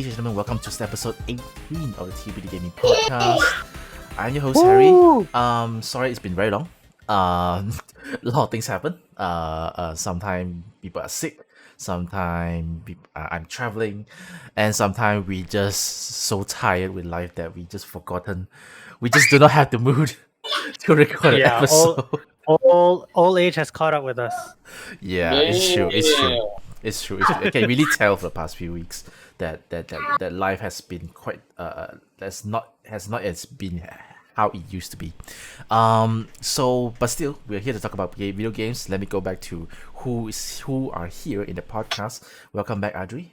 ladies and gentlemen, welcome to episode 18 of the TBD Gaming Podcast. I'm your host, Harry. Sorry it's been very long. A lot of things happen. Sometimes people are sick, sometimes I'm traveling, and sometimes we just so tired with life that we just forgotten. We just do not have the mood to record an episode. Old age has caught up with us. Yeah, it's true. It's true. I can really tell for the past few weeks that life has been quite has not as been how it used to be. But still, we're here to talk about video games. Let me go back to who are here in the podcast. Welcome back, Adri.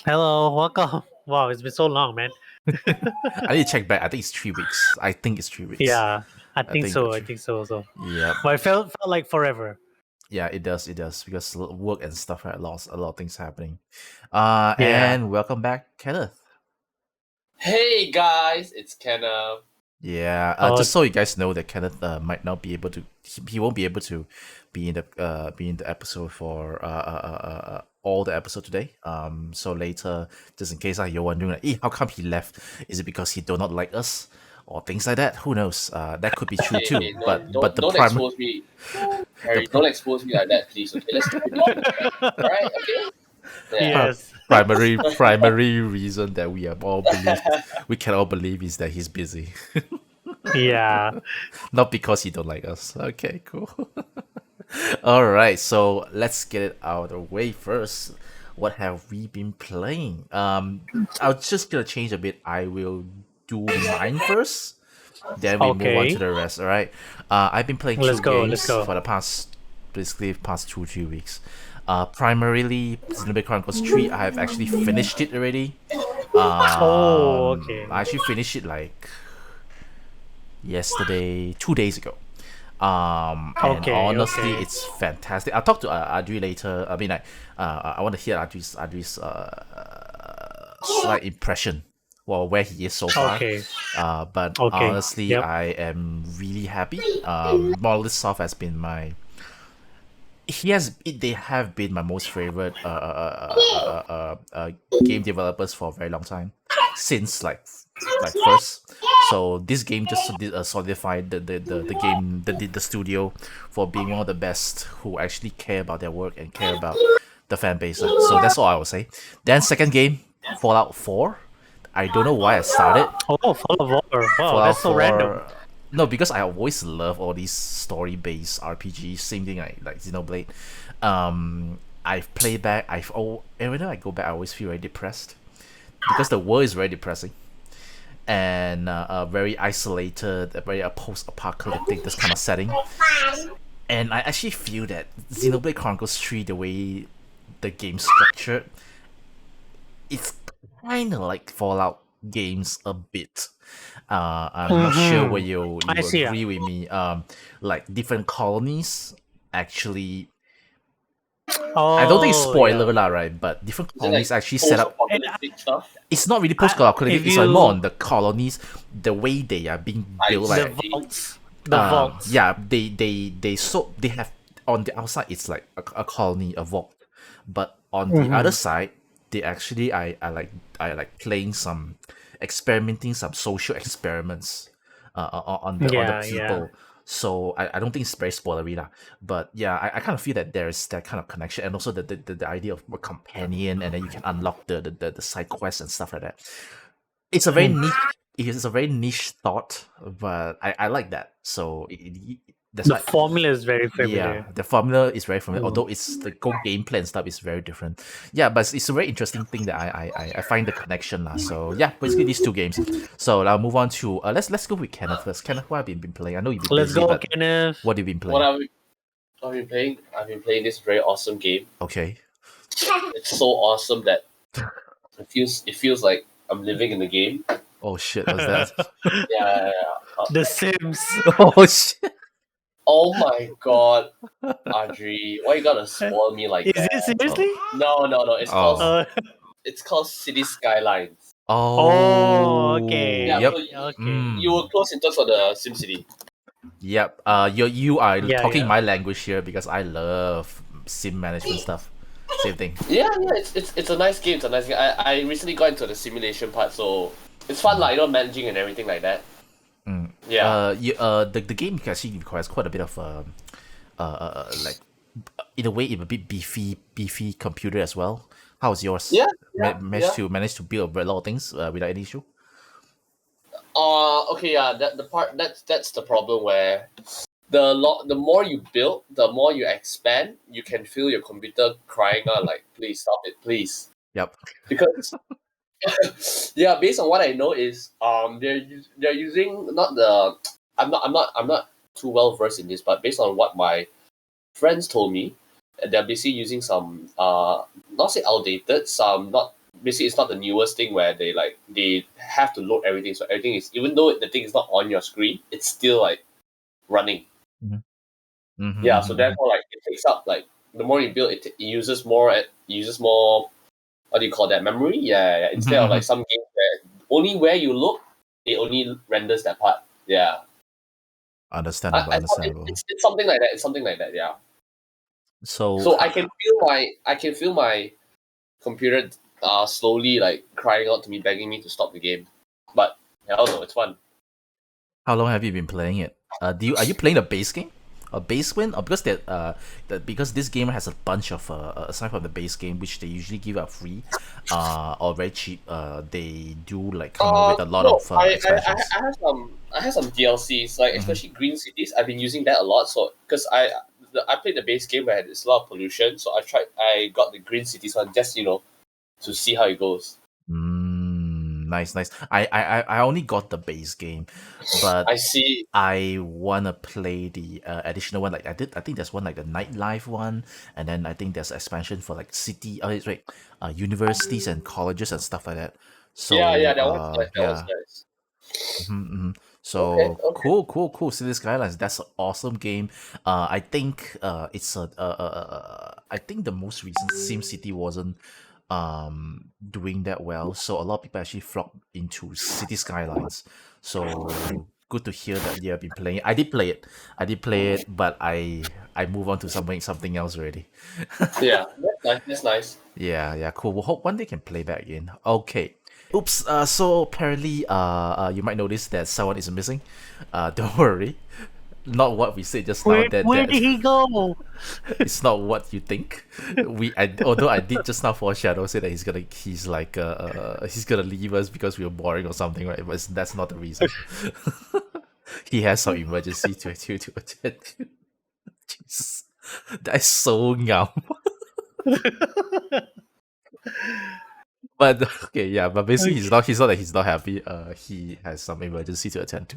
Hello, welcome. Wow, it's been so long, man. I need to check back. I think it's 3 weeks. Yeah, I think so. Also. Yeah. But it felt like forever. Yeah, it does because work and stuff, right? A lot of things happening. And welcome back, Kenneth. Hey guys, it's Kenneth. Yeah, just so you guys know that Kenneth might not be able to. He won't be able to be in the episode for all the episode today. So later, just in case you're wondering, like, how come he left? Is it because he do not like us? Or things like that. Who knows? That could be true too. Don't expose me, Harry. Don't expose me like that, please. Okay, let's keep it. All right, okay. Yeah. Yes. Primary reason that we can all believe is that he's busy. Yeah. Not because he don't like us. Okay, cool. All right, so let's get it out of the way first. What have we been playing? I'm just gonna change a bit. I will do mine first, then we move on to the rest. All right. I've been playing two games for the past 2-3 weeks. Primarily Xenoblade Chronicles 3. I have actually finished it already. I actually finished it like yesterday, 2 days ago. And honestly, it's fantastic. I'll talk to Adri later. I mean, I want to hear Adri's slight impression. Well, where he is so far. But honestly, I am really happy. Monolith Soft has been they have been my most favorite game developers for a very long time, since like first. So this game just solidified the studio for being one of the best who actually care about their work and care about the fan base. So that's all I will say. Then second game, Fallout 4. I don't know why I started. Fallout 4. Wow, that's so random. No, because I always love all these story-based RPGs. Same thing like Xenoblade. I've played back. And whenever I go back, I always feel very depressed because the world is very depressing and very isolated, very post-apocalyptic, this kind of setting. And I actually feel that Xenoblade Chronicles 3, the way the game's structured, it's kind of like Fallout games a bit. I'm not sure whether you agree with me. Like different colonies actually. I don't think it's spoiler lah, right? But different colonies actually set up. It's not really post-apocalyptic. It's more on the colonies, the way they are being built. Like the vaults. Yeah, they have on the outside. It's like a colony, a vault, but on the other side, they actually I like playing experimenting some social experiments on the people. Yeah. So I don't think it's very spoilery lah. But yeah, I kind of feel that there is that kind of connection, and also the idea of a companion, and then you can unlock the side quests and stuff like that. It's a very niche thought, but I like that. So that's the formula is very familiar. Yeah, the formula is very familiar. Although it's the gameplay and stuff is very different. Yeah, but it's a very interesting thing that I find the connection lah. So yeah, basically these two games. So I'll move on to let's go with Kenneth first. Kenneth, what have you been playing? I know you've been busy, but Kenneth. What have you been playing? I've been playing this very awesome game. Okay. It's so awesome that it feels like I'm living in the game. Oh shit, what's that? Yeah. The Sims. Oh shit. Oh my god, Adri, why you gotta spoil me like that? Is it seriously? No. It's called City Skylines. Oh, okay. Yeah, yep. So you were close in terms of the SimCity. Yep. You are talking my language here because I love sim management stuff. Same thing. Yeah, it's a nice game. It's a nice game. I recently got into the simulation part, so it's fun, like managing and everything like that. Yeah. The game actually requires quite a bit of like in a way a bit beefy computer as well. How's yours? Yeah, yeah, Manage to build a lot of things without any issue. Okay, yeah. That's the problem where the more you build, the more you expand. You can feel your computer crying out like, "Please stop it, please." Yep. Because yeah, based on what I know is they're using not the I'm not too well versed in this, but based on what my friends told me, they're basically using some not say outdated, some not basically it's not the newest thing where they have to load everything, so everything is, even though the thing is not on your screen, it's still like running. Yeah, so therefore like it takes up like the more you build it uses more what do you call that, memory? Yeah. Instead of like some games where only where you look, it only renders that part. Yeah. Understandable. I thought it's something like that. It's something like that. Yeah. So I can feel my computer slowly like crying out to me, begging me to stop the game. But hell no, it's fun. How long have you been playing it? Are you playing the base game? A base win? Or because this game has a bunch of aside from the base game, which they usually give out free, or very cheap. They do like come out with a lot No, of expansions. I have some DLCs, like especially Green Cities. I've been using that a lot. So because I played the base game where there's a lot of pollution, so I got the Green Cities one just to see how it goes. Nice. I only got the base game, but I see. I wanna play the additional one. Like I think there's one like the nightlife one, and then I think there's expansion for like city. Oh, it's right. Universities and colleges and stuff like that. Yeah, So that one's nice. That one's yeah. nice. Okay, So okay. cool. City Skylines. That's an awesome game. I think it's I think the most recent SimCity wasn't doing that well, so a lot of people actually flocked into City Skylines. So good to hear that you have been playing. I did play it, but I move on to something else already. Yeah, that's nice. That's nice. Yeah, cool. We'll hope one day can play back again. Okay. Oops. So apparently, you might notice that someone is missing. Don't worry. Not what we said just now. Where did he go? It's not what you think. Although I did just now foreshadow say that he's gonna leave us because we were boring or something, right? But that's not the reason. He has some emergency to attend to. Jesus, that's so ngam. But okay, yeah. But basically, he's not happy. He has some emergency to attend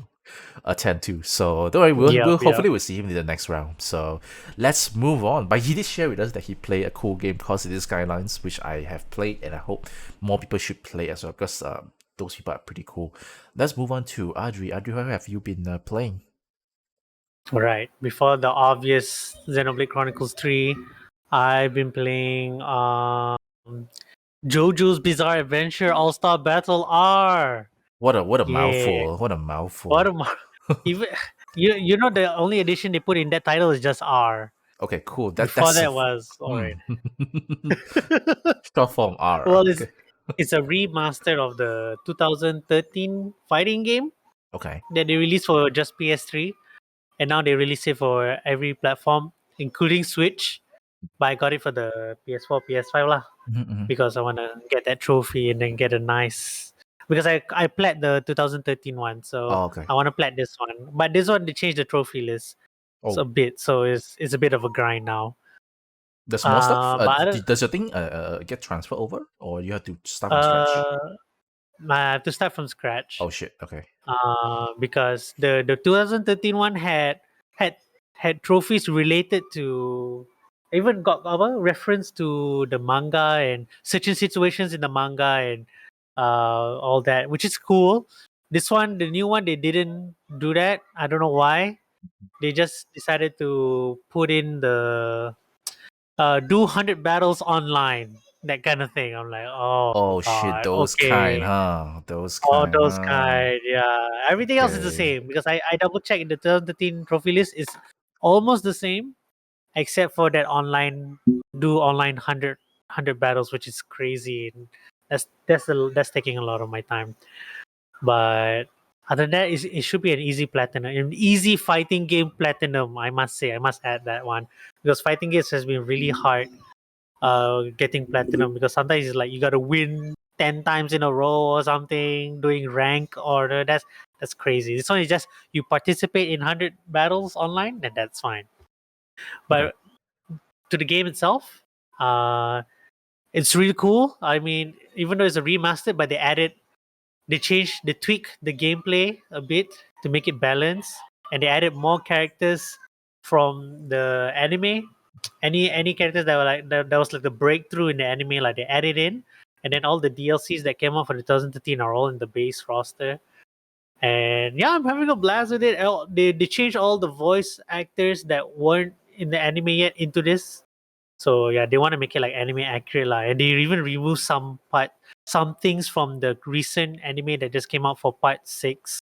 to. So don't worry, we'll hopefully we'll see him in the next round. So let's move on. But he did share with us that he played a cool game called City Skylines, which I have played, and I hope more people should play as well because those people are pretty cool. Let's move on to Adri. Adri, how have you been playing? Right. Before the obvious Xenoblade Chronicles 3, I've been playing JoJo's Bizarre Adventure All-Star Battle R. What a Yeah. mouthful. What a mouthful. Even you know the only addition they put in that title is just R. Okay, cool. Before that was alright. Short form R. Well, Okay. it's a remaster of the 2013 fighting game Okay. that they released for just PS3, and now they release it for every platform, including Switch. But I got it for the PS4, PS5 lah, because I want to get that trophy and then get a nice. Because I played the 2013 one, so okay. I want to play this one. But this one they changed the trophy list a bit, so it's a bit of a grind now. The small stuff. Does your thing get transferred over, or you have to start from scratch? I have to start from scratch. Oh shit! Okay. Because the 2013 one had trophies related to, even got a reference to the manga and certain situations in the manga and all that, which is cool. This one, the new one, they didn't do that. I don't know why. They just decided to put in the do 100 battles online, that kind of thing. I'm like, oh shit, god, those okay. kind, huh? Those all kind. those kind, yeah. Everything else is the same because I double checked in the 2013 trophy list is almost the same, except for that online 100 100 battles, which is crazy. And that's taking a lot of my time. But other than that, it should be an easy platinum, an easy fighting game platinum. I must say, I must add that one, because fighting games has been really hard getting platinum, because sometimes it's like you got to win 10 times in a row or something doing rank order. That's crazy. This one is just you participate in 100 battles online, and that's fine. Okay. But to the game itself, uh it's really cool. I mean, even though it's a remastered, but they tweak the gameplay a bit to make it balanced, and they added more characters from the anime. Any characters that were like that was like the breakthrough in the anime, like they added in, and then all the DLCs that came out for 2013 are all in the base roster. And yeah, I'm having a blast with it. They changed all the voice actors that weren't in the anime yet into this, so yeah, they want to make it like anime accurate lah, and they even remove some things from the recent anime that just came out for part 6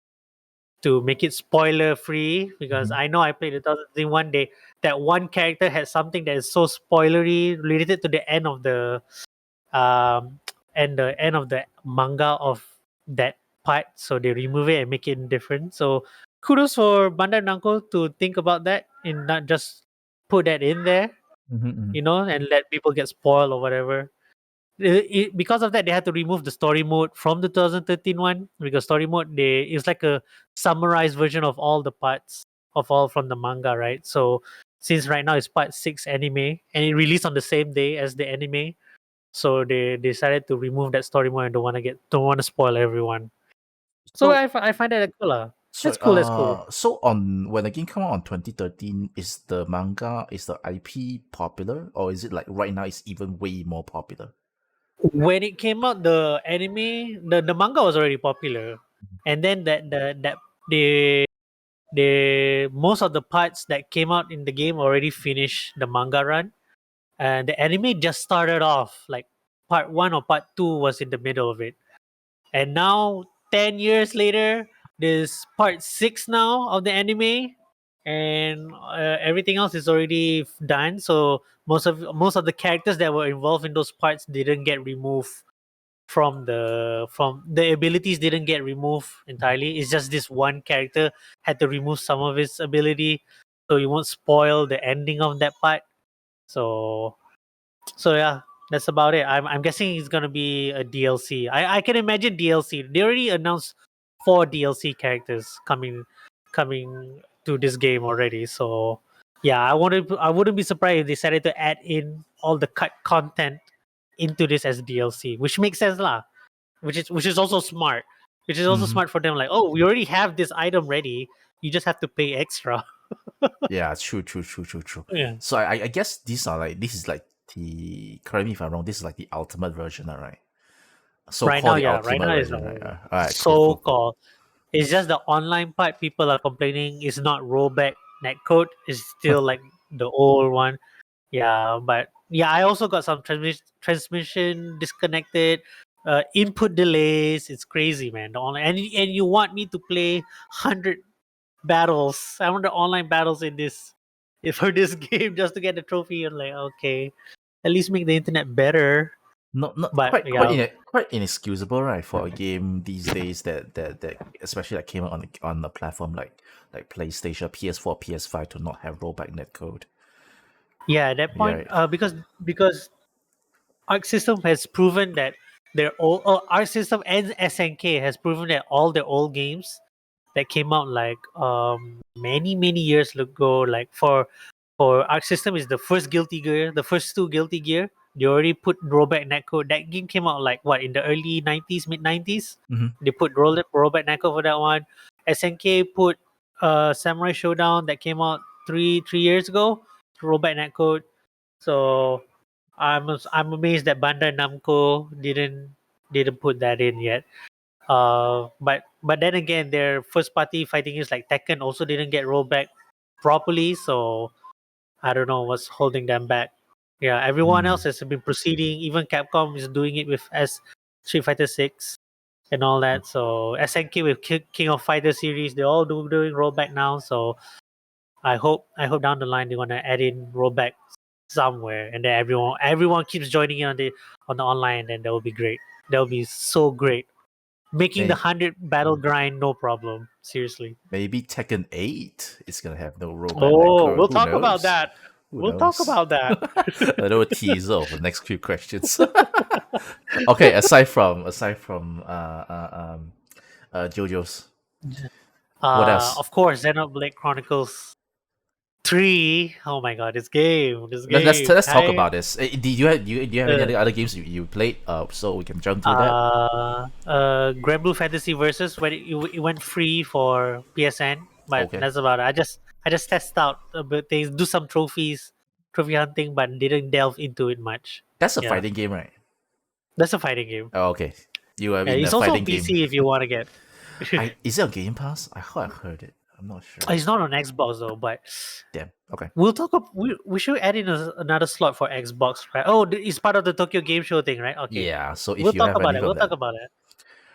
to make it spoiler free. Because Mhm. I know I played the 2001 day, that one character had something that is so spoilery related to the end of the um and the end of the manga of that part, so they remove it and make it different. So kudos for Bandai Namco to think about that and not just put that in there, Mhm, mhm. and let people get spoiled or whatever. Because of that, they had to remove the story mode from the 2013 one, because story mode it's like a summarized version of all the parts of all from the manga, right? So since right now it's part 6 anime and it released on the same day as the anime, so they decided to remove that story mode and don't want to spoil everyone. So So I find that cool. That's sorry, cool. That's cool. so on when the game come out on 2013, is the manga, is the IP popular, or is it like right now it's even way more popular? When it came out, the anime, the manga was already popular, and then that they most of the parts that came out in the game already finished the manga run, and the anime just started off. Like part 1 or part 2 was in the middle of it, and now 10 years later, this part 6 now of the anime, and everything else is already done. So most of the characters that were involved in those parts didn't get removed from the abilities, didn't get removed entirely. It's just this one character had to remove some of his ability, so you won't spoil the ending of that part. So yeah, that's about it. I'm guessing it's gonna be a DLC. I can imagine DLC. They already announced 4 DLC characters coming to this game already. So yeah, I wouldn't be surprised if they decided to add in all the cut content into this as DLC, which makes sense lah. Which is also smart. Which is also Mhm. smart for them. Like, oh, we already have this item ready. You just have to pay extra. Yeah, true, true, true, true, true. Yeah. So I guess this is like the, correct me if I'm wrong, this is like the ultimate version, all right? So Right now, called the yeah. Right ultimate now is version, right? All right, cool, so cool, cool. called. It's just the online part people are complaining is not rollback netcode. It's still like the old one. Yeah, but yeah, I also got some transmission disconnected, input delays. It's crazy, man. The online, and you want me to play 100 battles. I want the online battles in this for this game just to get the trophy. I'm like, okay, at least make the internet better. Not But yeah, quite inexcusable, right, for a game these days that especially that came out on a platform like PlayStation, PS4, PS5 to not have rollback netcode. yeah, at that Yeah, point, right. because Arc System has proven that Arc System and SNK has proven that all the old games that came out like many years ago, like for Arc System is the first Guilty Gear, the first 2 Guilty Gear. They already put rollback netcode. That game came out like what in the early 90s, mid 90s. Mm-hmm. They put rollback netcode for that one. SNK put Samurai Showdown that came out three years ago, rollback netcode. So I'm amazed that Bandai Namco didn't put that in yet. But then again, their first party fighting games like Tekken also didn't get rolled back properly. So I don't know what's holding them back. Yeah, everyone else Mm. has been proceeding. Even Capcom is doing it with Street Fighter 6 and all that. So SNK with King of Fighter series, they're all doing rollback now. So I hope down the line they're gonna add in rollback somewhere, and then everyone keeps joining in on the online, and that will be great. That will be so great. Making the May- 100 battle grind no problem. Seriously. Maybe Tekken 8 is gonna have no robot Oh, necro. we'll Who talk about knows? that. Who We'll talk knows? about that. A little teaser of the next few questions. Okay, aside from JoJo's, what else? Of course, Xenoblade Chronicles 3. Oh my god, this game. This Let's game. let's talk about this. Do you have any Uh, other games you played? So we can jump through that. Grand Blue Fantasy Versus when it went free for PSN, but Okay, that's about it. I just test out a bit things, do some trophy hunting, but didn't delve into it much. that's a Yeah, fighting game, right? that's a fighting game. Oh, okay. You are Yeah, in a it's also on fighting game. PC if you want to get. Is it on Game Pass? I heard it. I'm not sure. It's not on Xbox though, but Damn. Okay. we'll talk. We should add in another slot for Xbox, right? Oh, it's part of the Tokyo Game Show thing, right? Okay, Yeah. So we'll if you talk have about any it. from We'll talk that, about it.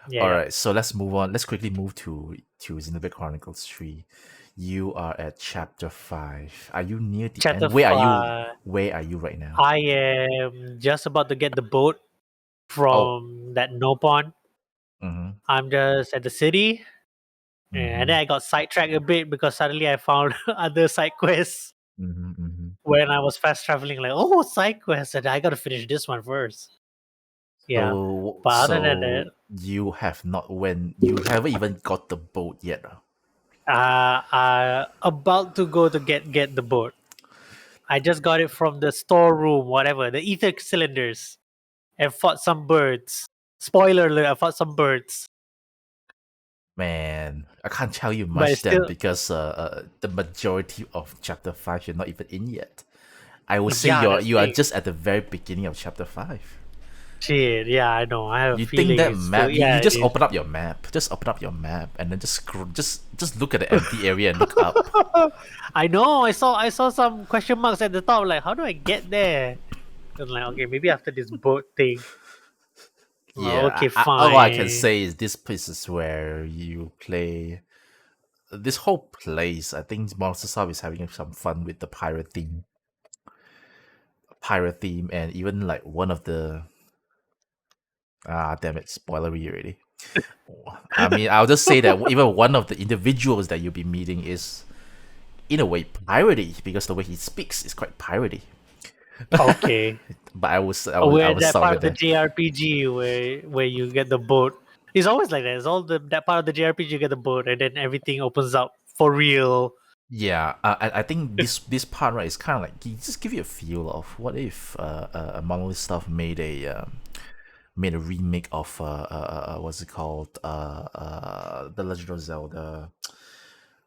Yeah, all yeah. right. So let's move on. Let's quickly move to Xenoblade Chronicles 3. You are at chapter 5. Are you near the Chapter end? Where are you? 5. Where are you right now? I am just about to get the boat Oh. from that Nopon. Mm-hmm. I'm just at the city, and then I got sidetracked a bit because suddenly I found other side quests Mm-hmm. Mm-hmm. when I was fast traveling. Like, oh, side quests, and I gotta finish this one first. Yeah, So but other than that, you have not you haven't even got the boat yet. about to go to get the boat. I just got it from the storeroom, whatever, the ether cylinders, and fought some birds. Spoiler alert, I fought some birds. Man, I can't tell you But much it's then still, because the majority of chapter 5 you're not even in yet. I would say yeah, that's you are thing. just at the very beginning of chapter 5. Shit, yeah, I know. I have a You feeling think that it's map? still, yeah, You it just is. open up your map. Just open up your map and then just look at the empty area and look up. I know. I saw some question marks at the top. Like, how do I get there? I'm like, okay, maybe after this boat thing. Like, Yeah, okay, all I can fine. say is this place is where you play. This whole place, I think Monster Sub is having some fun with the pirate theme, and even like one of the damn it, spoilery already. I mean, I'll just say that even one of the individuals that you'll be meeting is, in a way, piratey because the way he speaks is quite piratey. Okay. But I was Where that stop part with of the that. JRPG where you get the boat. It's always like that. It's all that part of the JRPG you get the boat, and then everything opens up for real. Yeah, I think this part right is kind of like, you just give you a feel of what if Monolith Stuff made a remake of what's it called, The Legend of Zelda,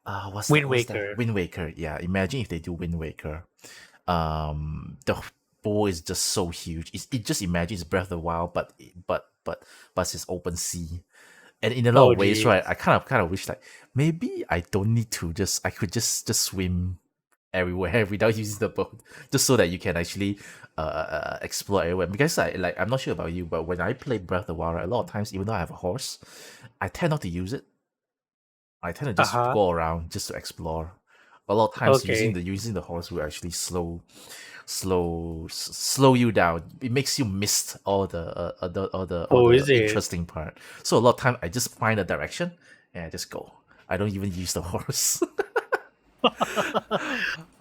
Wind what's that, Waker. Wind Waker. Yeah, imagine if they do Wind Waker. The bowl is just so huge. It just imagines Breath of the Wild, but it's open sea. And in a lot Oh of ways, right, geez. I kind of wish like maybe I don't need to I could just swim everywhere without using the boat, just so that you can actually explore everywhere. Because I'm not sure about you, but when I play Breath of the Wild, right, a lot of times, even though I have a horse, I tend not to use it. I tend to just Uh-huh. go around just to explore. A lot of times Okay. using the horse will actually slow you down. It makes you miss all Oh, the is it? interesting part. So a lot of time I just find a direction and I just go. I don't even use the horse.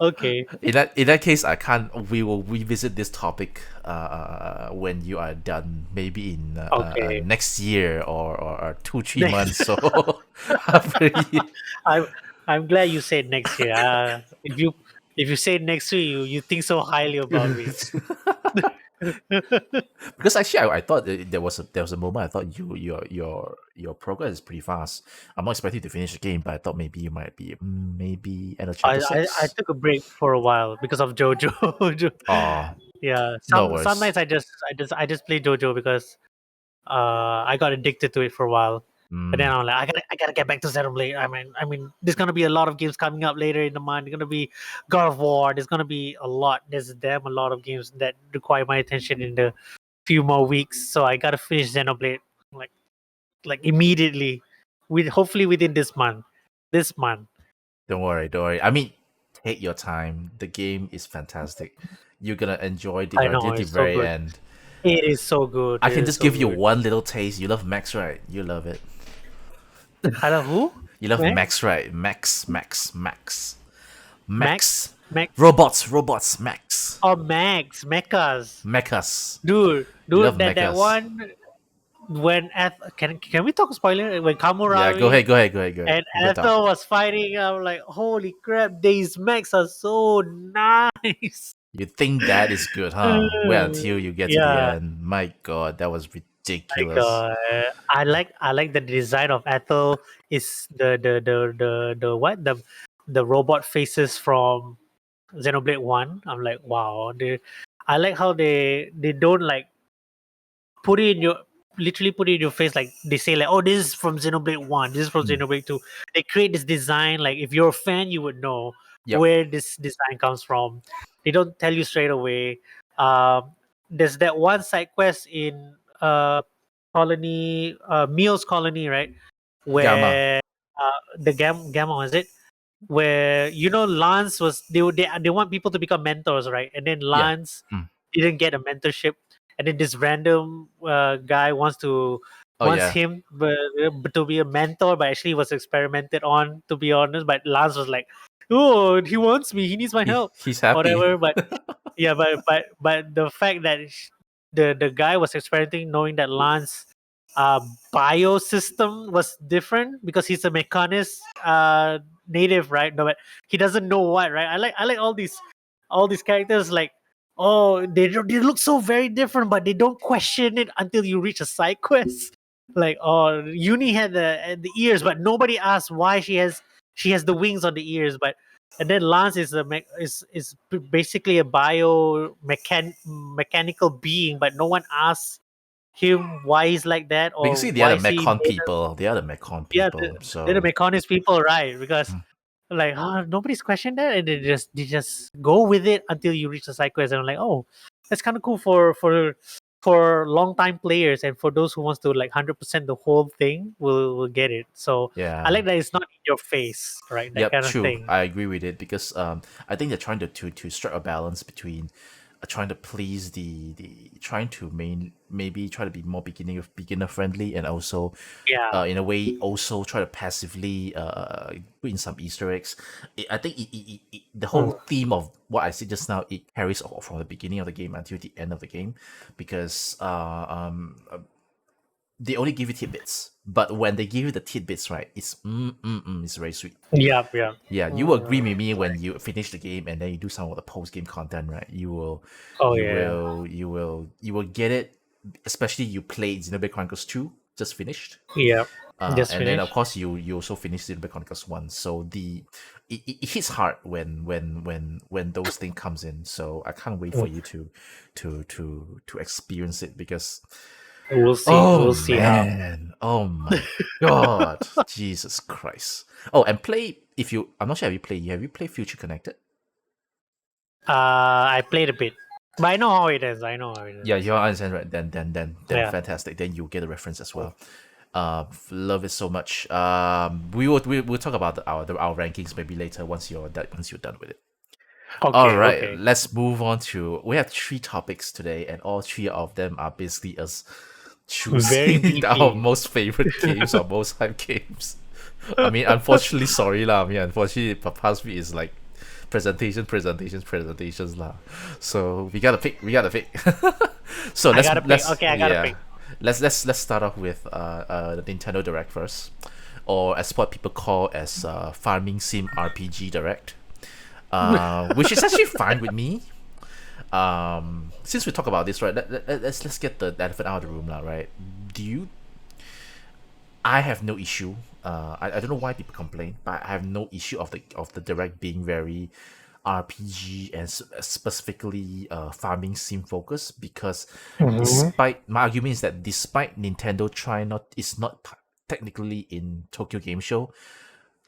Okay. In that case, I can't. We will revisit this topic when you are done, maybe in Okay. next year or 2 3 months. So after you, I'm I'm glad you said next year. If you say next year, you think so highly about me. because actually I thought there was a moment I thought your progress is pretty fast. I'm not expecting you to finish the game, but I thought maybe you might be maybe end of chapter I 6. took a break for a while because of JoJo. Oh, Yeah. no Some worries. nights I just play JoJo because I got addicted to it for a while. But then Mm, I'm like, I gotta get back to Xenoblade. I mean, there's gonna be a lot of games coming up later in the month. There's gonna be God of War. There's gonna be a lot. There's damn a lot of games that require my attention in the few more weeks. So I gotta finish Xenoblade like immediately, with hopefully within this month. This month. don't worry. I mean, take your time. The game is fantastic. you're gonna enjoy I know, until the it's so very good. end. It is so good. I It can is just so give you good. one little taste. You love Max, right? You love it. I love who? You love Max? Max, right? Max. Max? Max? Robots, Max. Oh, Max. Mechas. Mechas. You love Dude, that mechas. one when can we talk spoiler when Yeah, go Kamuravi ahead, go ahead, go ahead, go ahead. and You can talk. Ethel was fighting? I'm like, holy crap, these mechs are so nice. You think that is good, huh? Wait until you get to the Yeah, end. My god, that was like ridiculous. I like the design of Ethel. Is the what the robot faces from Xenoblade One. I'm like, wow. I like how they don't like put it in your literally put it in your face, like they say like, oh, this is from Xenoblade 1, this is from Hmm. Xenoblade 2. They create this design, like if you're a fan you would know Yep. where this design comes from. They don't tell you straight away. There's that one side quest in colony, Meo's colony, right, Gamma. where the gamma, was it, where Lance was, they want people to become mentors, right? And then Yeah. Lance Mm. didn't get a mentorship, and then this random guy Oh wants yeah. him to be a mentor, but actually was experimented on, to be honest. But Lance was like, oh, he wants me, he needs my help, He's happy. whatever. But yeah, but the fact that the guy was experimenting, knowing that Lance uh biosystem was different because he's a mechanist native, right? No, but he doesn't know what, right? I like all these characters, like, oh, they look so very different, but they don't question it until you reach a side quest. Like, oh, Uni had the ears, but nobody asked why she has the wings on the ears. But and then Lance is basically a mechanical being, but no one asks him why he's like that, We can or see the why other is he Mechon made a, people. The other Mechon yeah, people. they're the So Mechonis people, right? Because mm, like, nobody's questioned that, and they just go with it until you reach the side quest, and I'm like, oh, that's kind of cool for long time players, and for those who wants to like 100% the whole thing will get it. So I yeah. like that it's not in your face, right? That Yep, kind of true. thing. I agree with it because I think they're trying to strike a balance between trying to please the trying to maybe try to be more beginner friendly, and also Yeah. in a way also try to passively put in some Easter eggs. I think the whole Mm. theme of what I said just now, it carries over from the beginning of the game until the end of the game, because they only give you tidbits, but when they give you the tidbits, right, it's very sweet. Yeah. Yeah. Yeah, you will agree Mm. with me when you finish the game and then you do some of the post game content, right? Oh You yeah. will, you will get it. Especially you played Xenoblade Chronicles 2, just finished, Yeah. Just and then of finished. course you also finished Xenoblade Chronicles 1. So it hits hard when those things comes in. So I can't wait for Mm. you to experience it because We'll see. oh We'll see how. man, oh my god, Jesus Christ. Oh, and play if you. I'm not sure have you played. Have you played Future Connected? I played a bit, but I know how it is. I know how it Yeah, is. you understand, right? Then Yeah. fantastic. Then you get a reference as Mm. well. Love it so much. We'll talk about our rankings maybe later once you're done with it. All Okay. right, Okay. let's move on to. We have three topics today, and all three of them are basically us Very choosing our beefy. most favorite games or most hype games. I mean, unfortunately, sorry lah. I mean, unfortunately, past week is like presentations lah. So we gotta pick. We gotta pick. So I gotta pick. Okay, I gotta yeah, pick. let's start off with the Nintendo Direct first, or as what people call as Farming Sim RPG Direct, which is actually fine with me. Since we talk about this, right? Let's get the elephant out of the room lah, right? Do you I have no issue. I don't know why people complain, but I have no issue of the direct being very RPG and specifically farming sim focus, because Mm-hmm. despite my argument is that despite Nintendo trying not is not technically in Tokyo Game Show,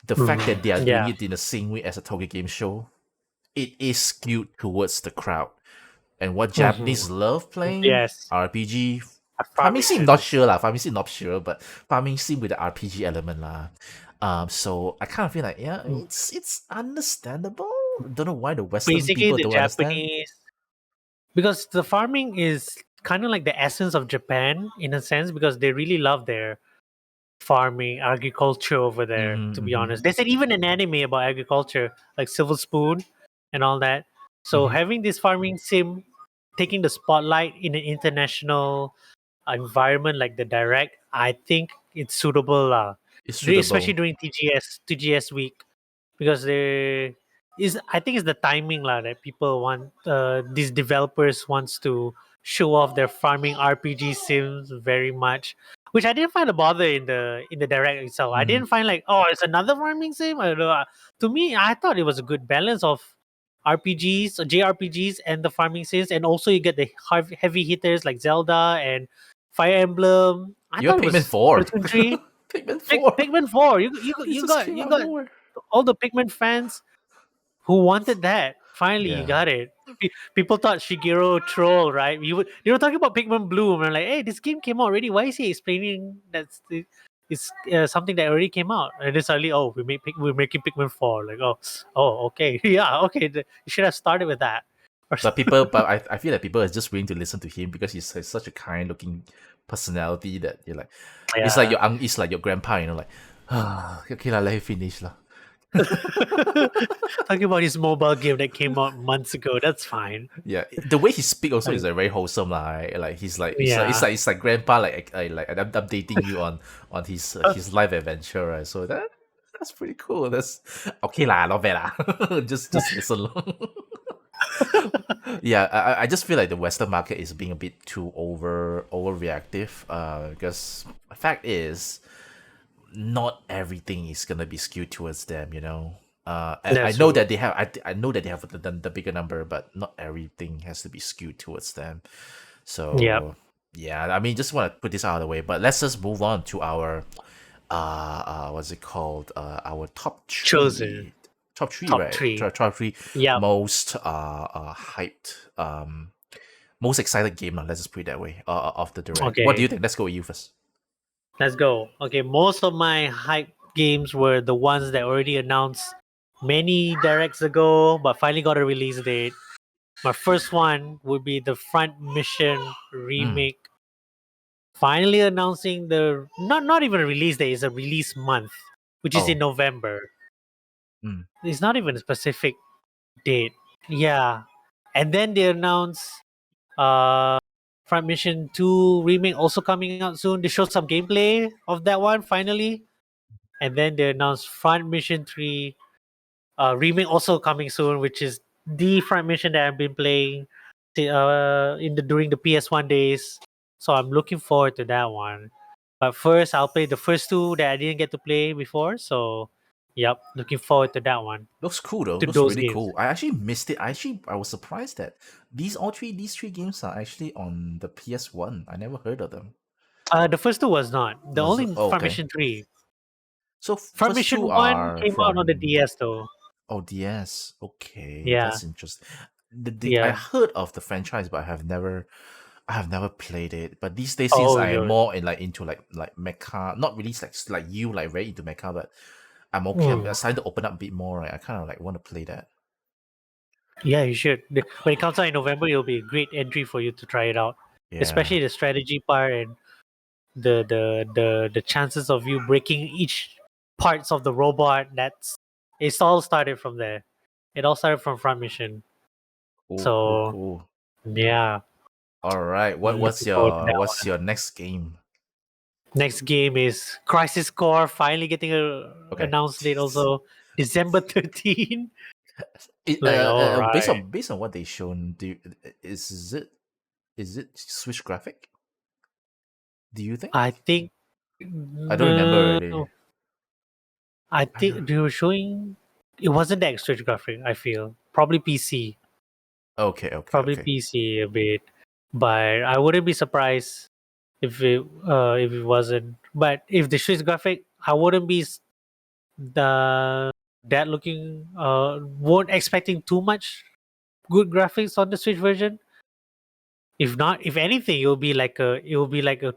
the fact that they are doing Yeah. it in the same way as a Tokyo Game Show, it is skewed towards the crowd. And what Japanese love playing Yes. RPG. I Farming probably sim should. not sure lah. Farming sim not sure, but farming sim with the RPG element lah. So I kind of feel like it's understandable. Don't know why the Western Basically, people the don't understand. Japanese, because the farming is kind of like the essence of Japan in a sense, because they really love their farming agriculture over there, to be Mm-hmm. honest. They said even an anime about agriculture like Silver Spoon and all that. So Mm-hmm. having this farming sim taking the spotlight in an international environment like the direct, I think it's suitable, It's especially suitable. during TGS week, because there is, I think it's the timing lah, that people want, these developers wants to show off their farming RPG sims very much, which I didn't find a bother in the direct itself. I Mm-hmm. didn't find like, oh, it's another farming sim. I don't know. To me, I thought it was a good balance of RPGs, JRPGs, and the farming sims, and also you get the heavy hitters like Zelda and Fire Emblem. I You're thought it Pikmin was 4. Splatoon 3. Pikmin 4. Pikmin 4. It just came You out of got nowhere. all the Pikmin fans who wanted that. Finally, you Yeah. got it. People thought Shigeru troll, right? You were talking about Pikmin Bloom, and like, hey, this game came out already. Why is he explaining it's something that already came out? And then suddenly, oh, we're making Pikmin 4. Like, oh, okay, yeah, okay. You should have started with that. Or But people, but I feel like people are just willing to listen to him because he's such a kind looking personality that you're like, yeah. it's like your grandpa, like, okay lah, let him finish lah. Talking about his mobile game that came out months ago. That's fine. Yeah, the way he speak also is Like, like very wholesome lah. Right? Like he's like yeah. it's like grandpa like updating you on his life adventure, right? So that's pretty cool. That's okay lah, not bad lah. just listen long. Yeah, I just feel like the Western market is being a bit too overreactive. Because the fact is, not everything is gonna be skewed towards them. I That's know true. that they have. I know that they have the bigger number, but not everything has to be skewed towards them. Yeah. So yeah, I mean, just want to put this out of the way. But let's just move on to our what's it called? Our Chosen. top three, Top right? three. Top three Yeah. most hyped, most excited game. Let's just put it that way. Of the direct. What do you Okay. think? Let's go with you first. Let's go. Okay. Most of my hype games were the ones that already announced many directs ago, but finally got a release date. My first one would be the Front Mission Mm. remake. Finally announcing the not even a release date, it's a release month, which is in Oh. November. Mm. It's not even a specific date. Yeah. And then they announced uh Front Mission 2 remake also coming out soon. They showed some gameplay of that one finally. And then they announced Front Mission 3 remake also coming soon, which is the Front Mission that I've been playing in the during the PS1 days. So I'm looking forward to that one. But first I'll play the first two that I didn't get to play before. So yep, looking forward to that one. Looks cool though. To Looks those really games. cool. I actually missed it. I was surprised that these three games are actually on the PS1. I never heard of them. The first two was not. The only Front Okay. Mission 3. So Front first two Mission 1 are came out on the from DS though. DS. Okay, Yeah. that's interesting. I Yeah. heard of the franchise, but I have never played it. But these days, since Oh, I am you're. more into like mecha, not really like you like very into mecha, but I'm okay. I'm Mm. starting to open up a bit more. Right? I kind of like want to play that. Yeah, you should. When it comes out in November, it'll be a great entry for you to try it out. Yeah. Especially the strategy part and the chances of you breaking each parts of the robot. It's all started from there. It all started from Front Mission. So Cool. yeah, All right. I'm looking forward to that What's one. your next game? Next game is Crisis Core, finally getting a Okay. announced date also December 13. Like, all right. Based on what they shown, is it Switch graphic? Do you think? I think I don't remember no, already. I I think don't. they were showing it wasn't the extra graphic, I feel. Probably PC. Probably Okay. PC a bit. But I wouldn't be surprised if it wasn't. But if the Switch graphic, I wouldn't be the that looking won't expecting too much good graphics on the Switch version. If not, if anything, it will be like a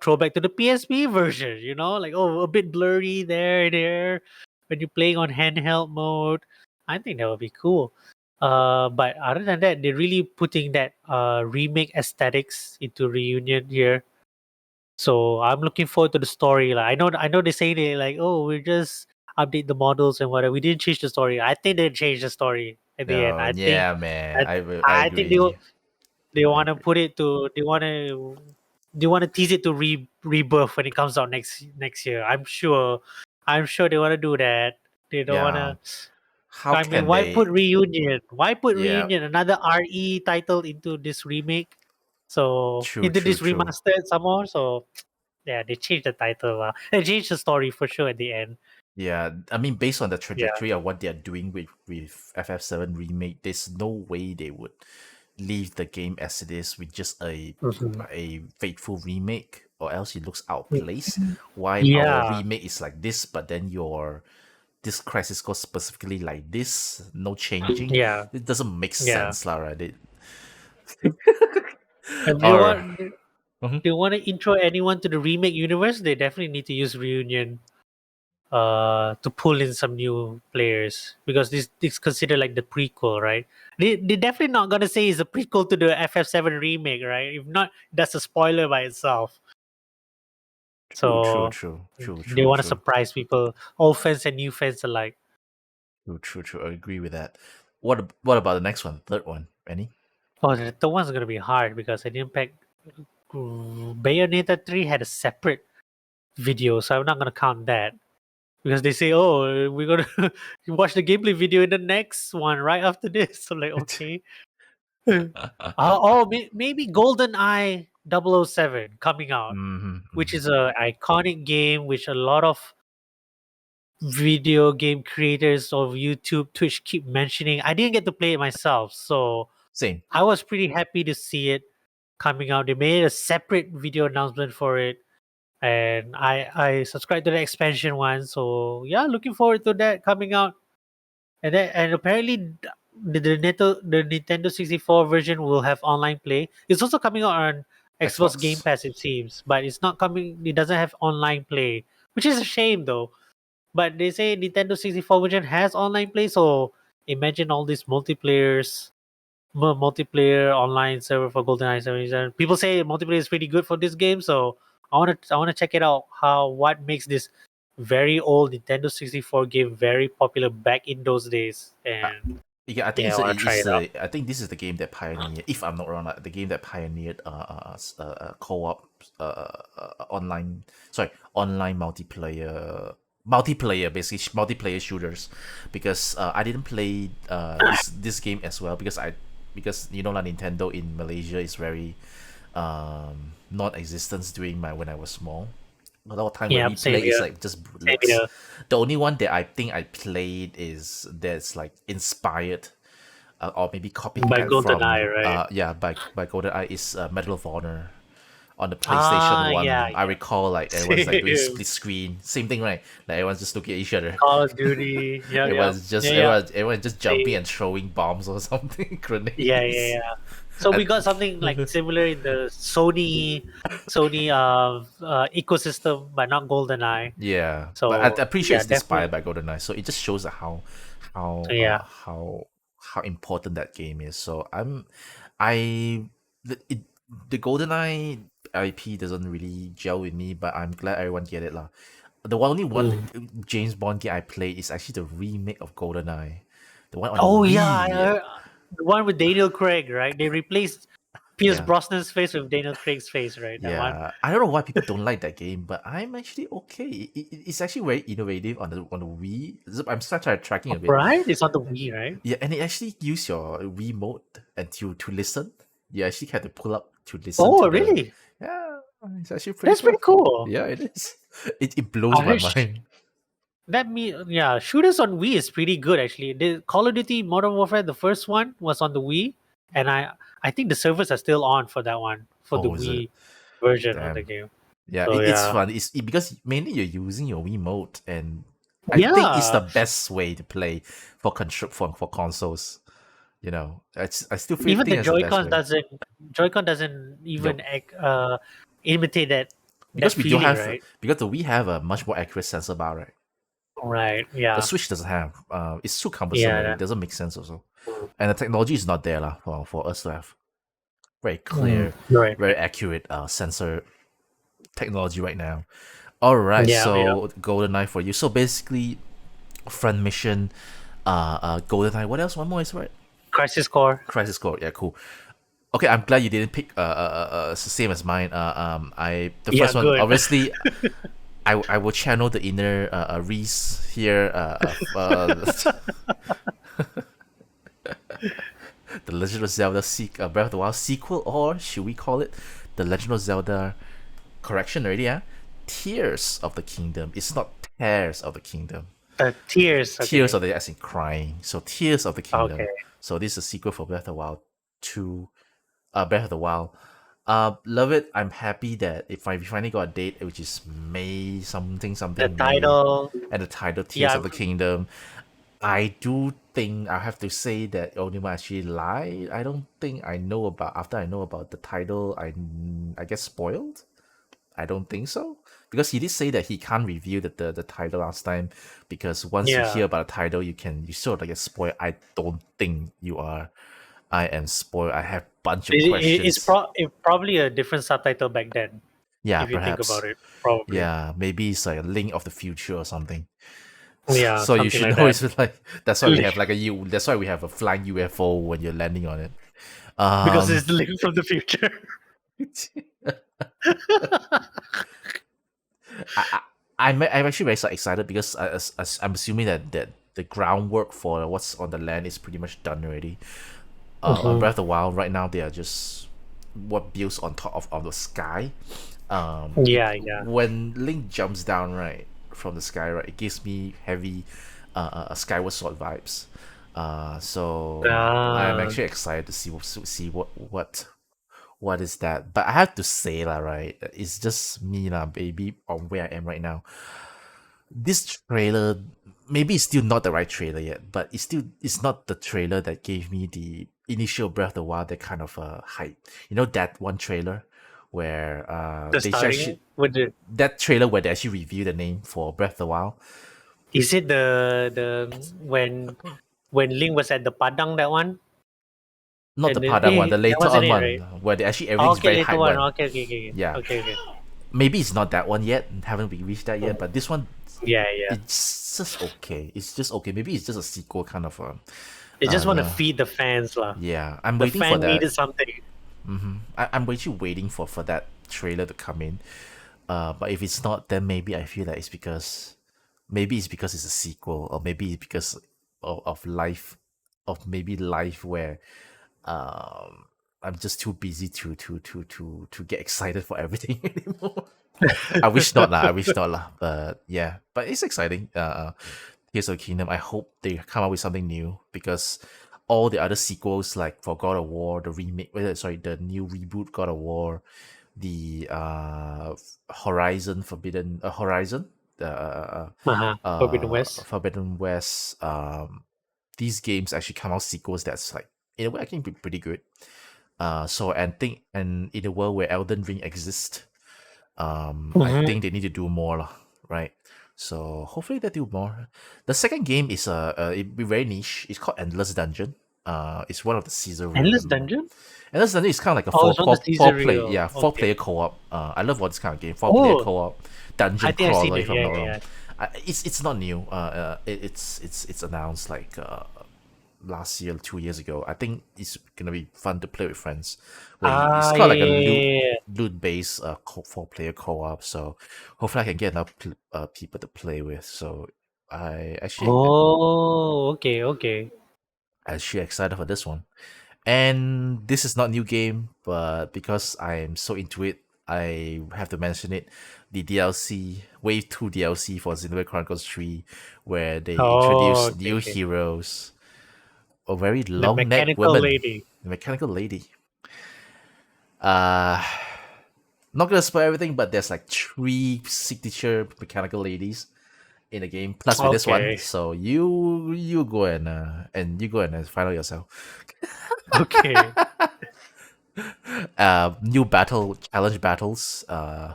throwback to the PSP version, like, oh, a bit blurry there when you're playing on handheld mode. I think that would be cool. But other than that, they're really putting that remake aesthetics into Reunion here. So I'm looking forward to the story. Like I know they say they like, oh, we just update the models and whatever. We didn't change the story. I think they changed the story at the end. No, yeah, man. I I think agree. they I want to agree. put it to they want to tease it to rebirth when it comes out next year. I'm sure they want to do that. They don't want Yeah. to. How I mean, can why put they? reunion? Why put Yeah. reunion another RE title into this remake? So True. into True. this True. remastered some more. So yeah, they changed the title. They changed the story for sure at the end. Yeah, I mean, based on the Yeah. trajectory of what they're doing with FF7 remake, there's no way they would leave the game as it is with just Mhm. a faithful remake, or else it looks outplaced. Why our Yeah. remake is like this, but then your this crisis core specifically like this, no changing. Yeah. It doesn't make Yeah. sense, lah, right? If Or mhm. they want to intro anyone to the remake universe, they definitely need to use reunion to pull in some new players because this considered like the prequel, right? They definitely not gonna say it's a prequel to the FF7 remake, right? If not, that's a spoiler by itself. True, true, So true, true, they true, want to true. surprise people, old fans and new fans alike. True, true, true. I agree with that. What about the next one? Third one, Benny? Oh, the one's gonna be hard because I didn't pack. Bayonetta 3 had a separate video, so I'm not gonna count that because they say, "Oh, we're gonna watch the gameplay video in the next one right after this." So like, okay. Maybe Golden Eye 007 coming out, which Mm-hmm. is a iconic game which a lot of video game creators of YouTube, Twitch keep mentioning. I didn't get to play it myself, so Same. I was pretty happy to see it coming out. They made a separate video announcement for it, and I subscribed to the expansion one. So yeah, looking forward to that coming out. And apparently the Nintendo 64 version will have online play. It's also coming out on Xbox Game Xbox. Pass, it seems, but it's not coming. It doesn't have online play, which is a shame though. But they say Nintendo 64 version has online play, so imagine all these multiplayer online server for GoldenEye 77. People say multiplayer is pretty good for this game, so I wanna check it out. How what makes this very old Nintendo 64 game very popular back in those days, Uh, and yeah, I think yeah, I want to try it out. I think this is the game that pioneered, if I'm not wrong, like, the game that pioneered co-op online, sorry, online multiplayer basically multiplayer shooters, because I didn't play this game as well because you know like Nintendo in Malaysia is very non-existence during my when I was small. A lot of time when Yeah, we same play is here. like just Same bootlegs. here. The only one that I think I played is that's like inspired or maybe By copycat GoldenEye, from right? yeah by GoldenEye is Medal of Honor on the PlayStation Ah, yeah, One. I yeah. recall like everyone's like doing Same. split screen, same thing, right? Like everyone's just looking at each other. Call of Duty. Yeah, yeah, yeah, yeah. Everyone just jumping Same. and throwing bombs or something, Yeah, yeah, grenades. yeah. So we I, got something like similar in the Sony ecosystem, but not GoldenEye. Yeah, but So I'm pretty sure yeah, it's inspired definitely. by GoldenEye, so it just shows how Yeah. how important that game is. So I the it, the GoldenEye IP doesn't really gel with me, but I'm glad everyone get it lah. The only one Mm. James Bond game I played is actually the remake of GoldenEye, the one on the Oh yeah, I Wii. heard the one with Daniel Craig, right? They replaced Pierce Yeah, Brosnan's face with Daniel Craig's face, right? That one. yeah. I don't know why people don't like that game, but I'm actually okay. It's actually very innovative on the Wii. I'm starting tracking a bit. Right? It's on the Wii, right? Yeah, and it actually use your remote and to listen. You actually had to pull up to listen to Oh, the. really? Yeah, it's actually pretty That's pretty cool. cool. Yeah, it is. It blows I my heard mind. that me yeah, shooters on Wii is pretty good actually. The Call of Duty Modern Warfare, the first one was on the Wii, and I think the servers are still on for that one for the Oh, is it? Wii version of the Damn. game. Yeah, So it's yeah, fun. Because mainly you're using your remote, and I think it's the yeah. best way to play for control for consoles. You know, I still Even think the it's the best Joy-Con way. doesn't even Nope. imitate that Because we do feeling, have right? because we have a much more accurate sensor bar, right? Right. The Yeah. Switch doesn't have. It's too cumbersome. Yeah. It doesn't make sense also. and the technology is not there lah for us to have very clear, Right. very accurate sensor technology right now. All right, Yeah. Yeah. so GoldenEye for you. So basically, front mission, GoldenEye. What else? One more is right. Crisis Core. Crisis Core. Yeah, cool. Okay, I'm glad you didn't pick same as mine. The Yeah, first one good. obviously. I will channel the inner Reese here. The Legend of Zelda Breath of the Wild sequel, or should we call it the Legend of Zelda correction already? Yeah, Tears of the Kingdom. It's not Tears of the Kingdom. Tears. Okay. Tears of the as in crying. So Tears of the Kingdom. Okay. So this is a sequel for Breath of the Wild 2. Breath of the Wild. Love it. I'm happy that if we finally got a date, which is May something The something May, title. and the title Tears Yeah. of the Kingdom. I do think I have to say that Onima actually lied. I don't think I know about after I know about the title. I get spoiled. I don't think so because he did say that he can't reveal the title last time because once you Yeah. hear about a title, you sort of get spoiled. I don't think you are. I am spoiled. I have bunch of questions. It's probably a different subtitle back then. Yeah, If you think perhaps. about it, probably. Yeah, maybe it's like a Link of the Future or something. Yeah, So you something should like know that. it's like that's why we have like that's why we have a flying UFO when you're landing on it. Because it's the Link from the Future. I'm actually very excited because I'm assuming that the groundwork for what's on the land is pretty much done already. On Breath of the Wild, right now they are just what builds on top of the sky. Yeah. When Link jumps down right from the sky, right, it gives me heavy Skyward Sword vibes. So I'm actually excited to see what is that. But I have to say lah, right, it's just me lah, baby, on where I am right now. This trailer, maybe it's still not the right trailer yet, but it's not the trailer that gave me the initial Breath of the Wild, that kind of hype. You know that one trailer where The they starting actually with the that trailer where they actually reveal the name for Breath of the Wild. is it the when Link was at the Padang, that one? Not And the Padang one, the that later wasn't on it, one right? where they actually everything's Okay, very later hype one. one. Okay. Yeah. Okay. Maybe it's not that one yet. Haven't we reached that yet? But this one, Yeah. it's just okay. It's just okay. Maybe it's just a sequel kind of. They just want to feed the fans, lah. Yeah, I'm The waiting for fan that. needed something. I'm actually waiting for that trailer to come in. But if it's not, then maybe I feel that it's because it's a sequel, or maybe it's because of life, where I'm just too busy to get excited for everything anymore. I wish not lah. But yeah, but it's exciting. Tears of the Kingdom. I hope they come up with something new because all the other sequels, like for God of War, the remake, the new reboot God of War, the Horizon Forbidden Horizon, the Forbidden West. Forbidden West. These games actually come out sequels that's like in a way I think pretty good. So and in a world where Elden Ring exists, I think they need to do more lah, right? So hopefully they do more. The second game is it be very niche. It's called Endless Dungeon. It's one of the Caesar. Endless Dungeon? Endless Dungeon is kind of like a Oh, it's one of the four Caesar play, Reel. yeah, four Okay. player co-op. I love what this kind of game. 4 player Oh, co-op dungeon I think I've seen crawler. it. If I'm Yeah, not yeah, wrong, yeah. it's not new. It's announced like last year, 2 years ago. I think it's gonna be fun to play with friends. It's kind of like a loot based 4 player co-op. So hopefully I can get enough people to play with. So I actually Oh, okay. actually excited for this one. And this is not new game, but because I am so into it, I have to mention it. The DLC, Wave 2 DLC for Xenoblade Chronicles 3, where they introduce Okay, new okay. heroes. A very The long necked mechanical woman. lady. The mechanical lady. Not gonna spoil everything, but there's like 3 signature mechanical ladies in the game, plus with this one. Okay. So you go and you go and find out yourself. Okay. New challenge battles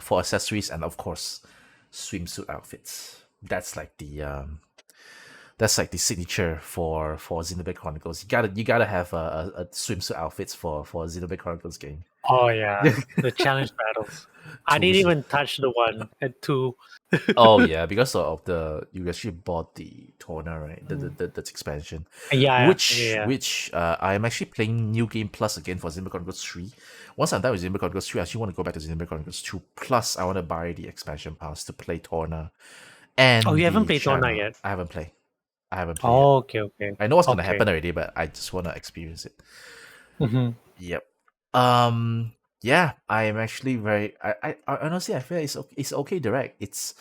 for accessories, and of course swimsuit outfits. That's like That's like the signature for Xenoblade Chronicles. You gotta have a swimsuit outfits for a Xenoblade Chronicles game. Oh yeah, the challenge battles. I didn't Tools. even touch the one at 2. Oh yeah, because of the you actually bought the toner, right? The expansion, Yeah, which yeah. which I'm actually playing New Game Plus again for Xenoblade Chronicles 3. Once I'm done with Xenoblade Chronicles 3, I actually want to go back to Xenoblade Chronicles 2. Plus, I want to buy the expansion pass to play Torna Oh, and you haven't the played Tona channel. yet. I haven't played. I haven't played yet. Oh, okay, okay, I know what's gonna okay. happen already, but I just want to experience it. Hmm. Yep. Yeah, I am actually very. I honestly I feel it's okay direct. It's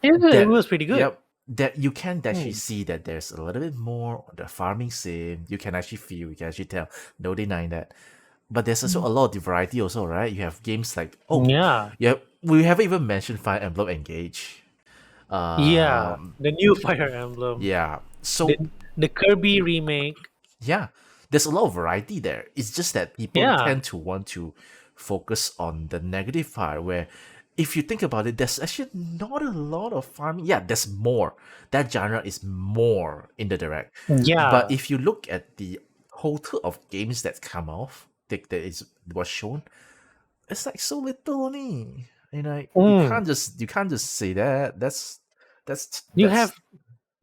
Yeah, it that was pretty good. yep that you can actually Hmm. see that there's a little bit more on the farming sim. You can actually feel. You can actually tell. No denying that. But there's also a lot of variety also, right? You have games like Yeah, yeah, we haven't even mentioned Fire Emblem Engage. yeah. Um, The new Fire Emblem, yeah. the So the Kirby remake. yeah, there's a lot of variety there. It's just that people Yeah, tend to want to focus on the negative part where if you think about it, there's actually not a lot of farming. Yeah, there's more. That genre is more in the direct. But yeah. if you look at the total of games that come off that is was shown, it's like so little only. You know, Mm. you can't just say that. You have That's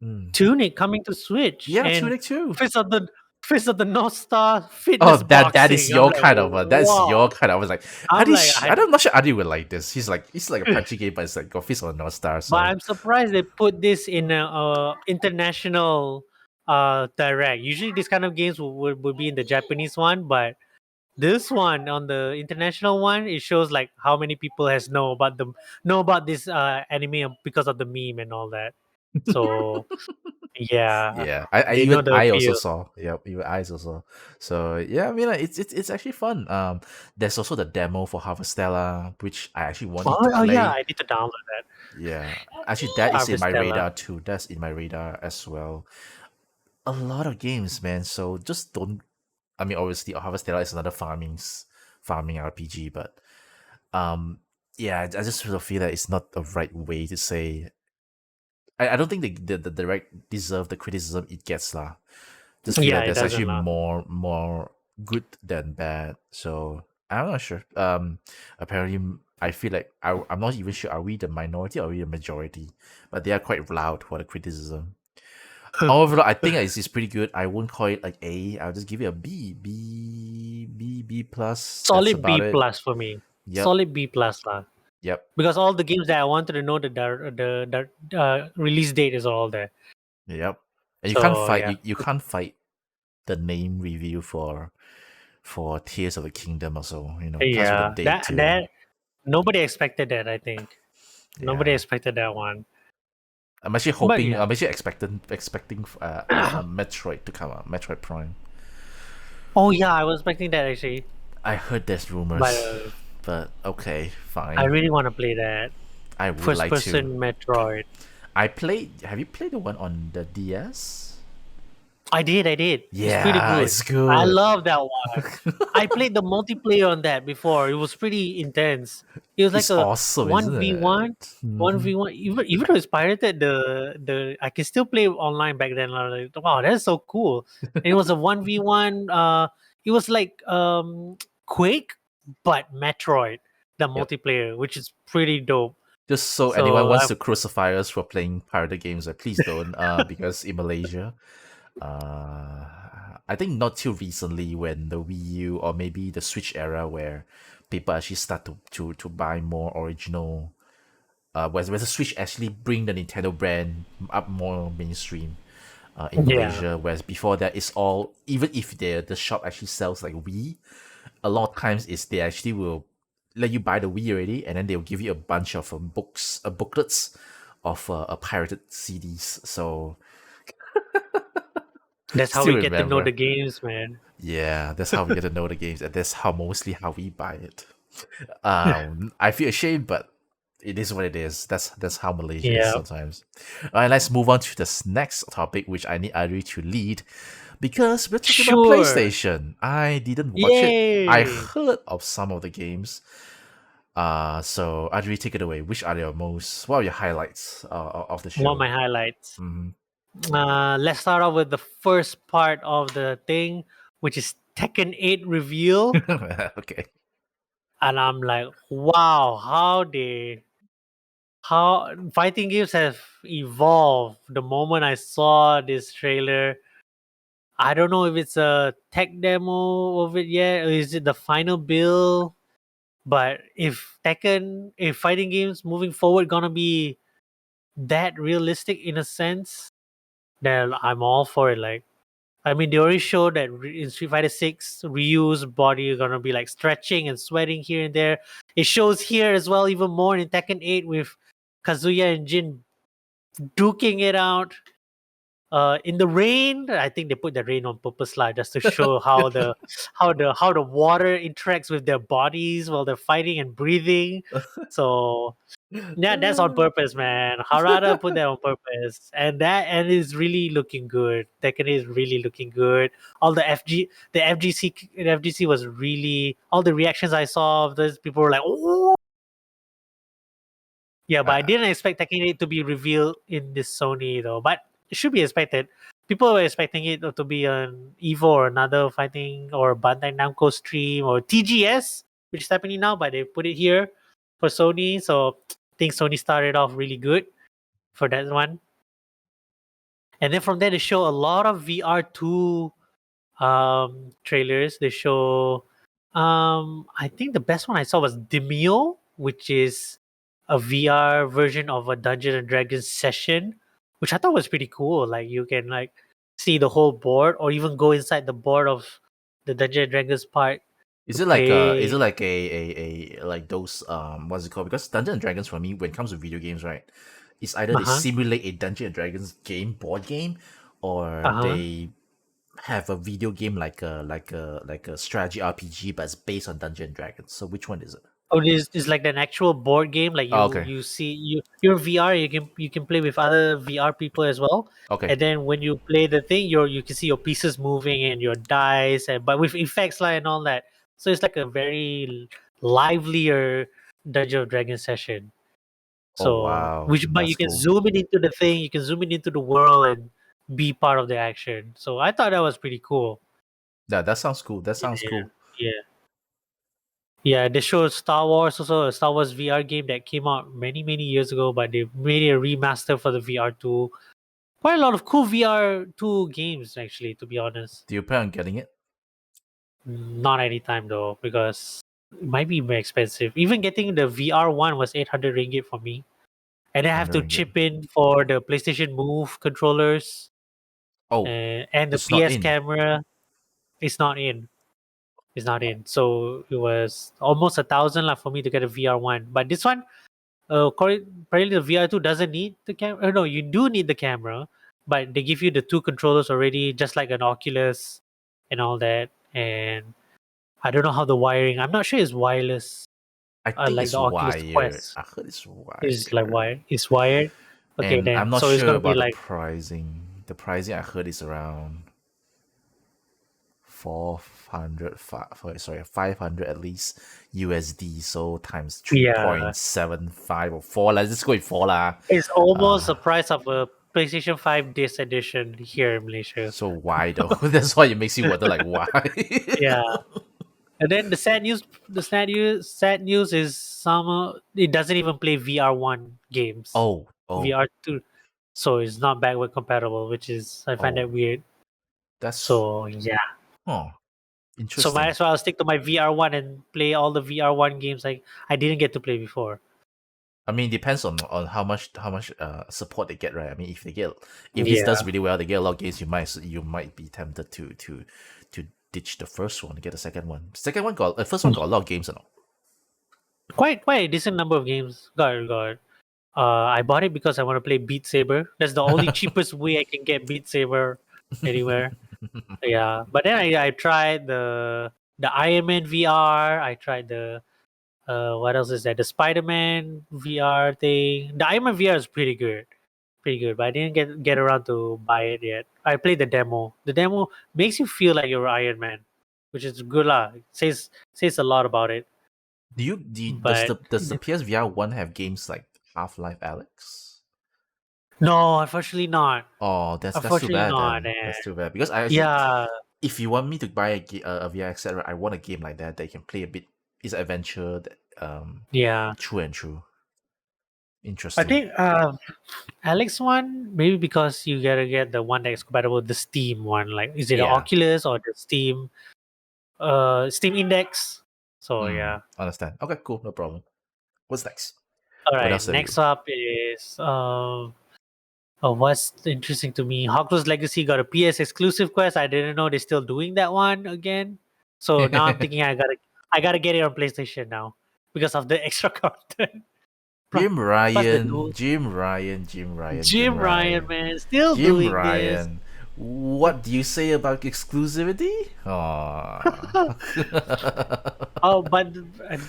mm. Tunic coming to Switch Yeah, and Tunic too. Fist of the Fist of the North Star Oh, fitness that is boxing. I'm your like, kind of that's your wow. kind of. I was like, I'm like, I'm not sure Adi would like this. He's like a punchy game, but it's like got face on North Star. but So I'm surprised they put this in a international direct. Usually, these kind of games would be in the Japanese one, but this one on the international one, it shows like how many people know about this anime because of the meme and all that. So yeah, yeah, they know the I also appeal. saw. Yep, even I also saw. So yeah, I mean, like, it's actually fun. There's also the demo for Harvestella, which I actually wanted to Oh yeah, play. I need to download that. Yeah, actually, that is in my Harvestella. radar too. That's in my radar as well. A lot of games, man. So just don't. I mean, obviously, Harvestella is another farming RPG, but um, yeah, I just sort of feel that it's not the right way to say. I don't think the direct deserve the criticism it gets lah. Just feel Yeah, that it there's doesn't actually laugh. more good than bad. So I'm not sure. Apparently I feel like I'm not even sure are we the minority or are we the majority, but they are quite loud for the criticism. Overall, I think it's pretty good. I won't call it like A. I'll just give it a B plus. That's Solid about B it. plus for me. Yep, Solid B plus lah. yep, Because all the games that I wanted to know the release date is all there. yep. And So yeah, you can't fight the name review for Tears of the Kingdom also, plus with the yeah. date That too. that nobody expected that. I think nobody Yeah. expected that one. But yeah, I'm actually expecting a Metroid to come out, Metroid Prime. oh yeah, I was expecting that actually. I heard there's But rumors, but okay, I fine. really want to play that I would first like to. person Metroid. Have you played the one on the DS? I did, I did. It's pretty Yeah, good. it's I good. love that one. I played the multiplayer on that before. It was pretty intense. It was like It's a awesome, isn't one v one, it? one Mhm. v one. Even though it's pirated, the I can still play online back then. I was like, wow, that's so cool. And it was a 1v1. It was like Quake, but Metroid, the Yep. multiplayer, which is pretty dope. Just so anyone So wants to crucify us for playing pirated games, please don't. Because in Malaysia, I think not too recently when the Wii U or maybe the Switch era where people actually start to buy more original. Where the Switch actually bring the Nintendo brand up more mainstream. In yeah, Malaysia, whereas before that it's all even if the shop actually sells like Wii, a lot of times is they actually will let you buy the Wii already, and then they'll give you a bunch of booklets of pirated CDs. So that's how still we get to know remember, the games, man. yeah, that's how we get to know the games, and that's how mostly how we buy it. I feel ashamed, but it is what it is. That's how Malaysia is Yeah, sometimes. All right, let's move on to this next topic, which I need Ari to lead because we're talking about sure. PlayStation. I didn't watch it. I Yay! heard of some of the games. So Adri, take it away. Which are your most? What are your highlights of the What show? my highlights? Mm-hmm. Let's start off with the first part of the thing, which is Tekken 8 reveal. Okay. And I'm like, wow, how fighting games have evolved. The moment I saw this trailer, I don't know if it's a tech demo of it yet, or is it the final build. But if fighting games moving forward gonna be that realistic in a sense, then I'm all for it. Like, I mean, they already showed that in Street Fighter 6, Ryu's body is gonna be like stretching and sweating here and there. It shows here as well, even more in Tekken 8 with Kazuya and Jin duking it out. In the rain, I think they put the rain on purpose, like just to show how the water interacts with their bodies while they're fighting and breathing. So yeah, that's on purpose, man. Harada put that on purpose, and is really looking good. Tekken is really looking good. All the FGC was really, all the reactions I saw of this. People were like, "Oh, yeah," but I Uh, didn't expect Tekken 8 to be revealed in this Sony though. But it should be expected. People were expecting it to be an Evo or another fighting or Bandai Namco stream or TGS, which is happening now, but they put it here for Sony. So I think Sony started off really good for that one. And then from there, they show a lot of VR2 trailers. They show, I think the best one I saw was Demio, which is a VR version of a Dungeon and Dragons session, which I thought was pretty cool. Like you can like see the whole board, or even go inside the board of the Dungeon and Dragons part to is it play. like a like those what's it called? Because Dungeons and Dragons for me, when it comes to video games, right, it's either Uh they huh. simulate a Dungeons and Dragons game, board game, or Uh huh. they have a video game like a strategy RPG, but it's based on Dungeons and Dragons. So which one is it? Oh, this is like an actual board game. Like Oh, you, okay, you see, you're VR. You can play with other VR people as well. okay. And then when you play the thing, you can see your pieces moving and your dice, and but with effects like and all that. So it's like a very livelier Dungeon of Dragons session. Oh So wow, which, but you that's can cool. zoom in into the thing. You can zoom in into the world and be part of the action. So I thought that was pretty cool. Yeah, that sounds cool. That sounds Yeah. cool. Yeah. Yeah, they showed Star Wars, also a Star Wars VR game that came out many, many years ago, but they made a remaster for the VR2. Quite a lot of cool VR2 games, actually, to be honest. Do you plan on getting it? Not anytime though, because it might be more expensive. Even getting the VR1 was 800 ringgit for me. And I have to 100 ringgit. chip in for the PlayStation Move controllers, Oh, and the it's not PS in. camera. It's not in. It's not in. So it was almost 1,000 lah for me to get a VR1. But this one, apparently the VR2 doesn't need the camera. No, you do need the camera, but they give you the two controllers already, just like an Oculus and all that. And I don't know how the wiring. I'm not sure it's wireless, I think like it's the Oculus wired. Quest I heard it's is like wired. wired. It's wired. Okay, And I'm then not so it's sure gonna be about the like, pricing. The pricing I heard is around 400 sorry 500 at least USD, so times yeah, 3.75 or 4, let's just go with 4 lah. it's almost uh the price of a PlayStation 5 disc edition here in Malaysia. so why though? That's why it makes you wonder, like, why? Yeah. And then the sad news is it doesn't even play VR1 games, Oh, VR2, so it's not backward compatible, which is, I find that oh, weird. that's, So yeah, oh, so might interesting. as well stick to my VR1 and play all the VR1 games I didn't get to play before. I mean, depends on how much support they get, right? I mean, if this Yeah, does really well, they get a lot of games. You might be tempted to ditch the first one to get the second one. Second one got first one got a lot of games, and all. quite a decent number of games. Got. I bought it because I want to play Beat Saber. That's the only cheapest way I can get Beat Saber anywhere. Yeah, but then I tried the Iron Man VR. I tried the what else is that? The Spider Man VR thing. The Iron Man VR is pretty good. But I didn't get around to buy it yet. I played the demo. The demo makes you feel like you're Iron Man, which is good lah. It says a lot about it. Do you But does the PSVR one have games like Half Life Alex? No, unfortunately not. Oh, that's too Unfortunately bad not. then. That's too bad because I actually, Yeah, if you want me to buy a VR set, right, I want a game like that that you can play a bit. It's adventure, yeah. true and true. I Interesting. think Alex one maybe because you gotta get the one that is compatible with the Steam one. Like, is it the Yeah. Oculus or the Steam Index? So yeah. Understand. Okay, cool, no problem. What's next? All What right. else have you? Next up is what's interesting to me? Hogwarts Legacy got a PS exclusive quest. I didn't know they're still doing that one again. So now I'm thinking I gotta get it on PlayStation now because of the extra content. Plus Jim plus the Ryan, dual Jim Ryan, Jim Ryan, Jim Jim Ryan, Ryan, man, still Jim doing this. Ryan. What do you say about exclusivity? Aw. Oh, but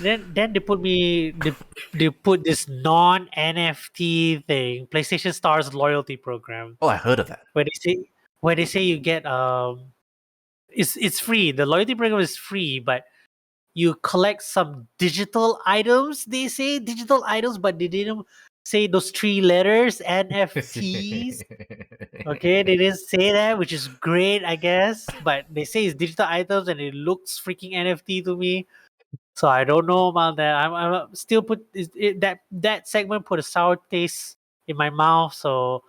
then they put this non NFT thing, PlayStation Stars loyalty program, Oh, I heard of that. where they say you get it's free. The loyalty program is free, but you collect some digital items. They say digital items, but they didn't say those three letters NFTs. Okay, they didn't say that, which is great, I guess. But they say it's digital items, and it looks freaking NFT to me. So I don't know about that. I'm still that segment put a sour taste in my mouth. So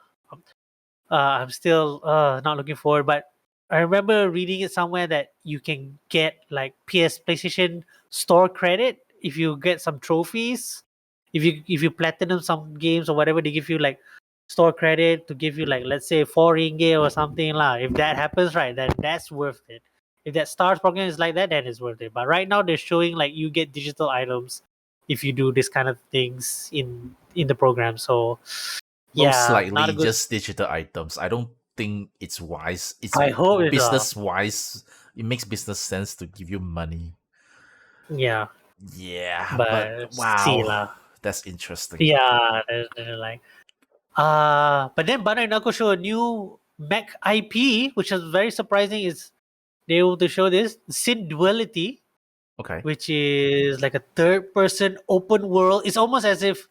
I'm still not looking forward. But I remember reading it somewhere that you can get like PlayStation Store credit if you get some trophies. If you platinum some games or whatever, they give you like store credit to give you like, let's say, 4 ringgit or something lah. If that happens, right, then that's worth it. If that stars program is like that, then it's worth it. But right now they're showing like you get digital items if you do this kind of things in the program. So Most yeah, not a likely good. just digital items. I don't think it's wise. It's I hope it's business wise. It makes business sense to give you money. yeah, Yeah, but but see wow, lah. that's interesting. Yeah, they're like but then Bandai Namco show a new mech IP, which is very surprising. Is they able to show this Sin Duality, Okay. which is like a third-person open world. It's almost as if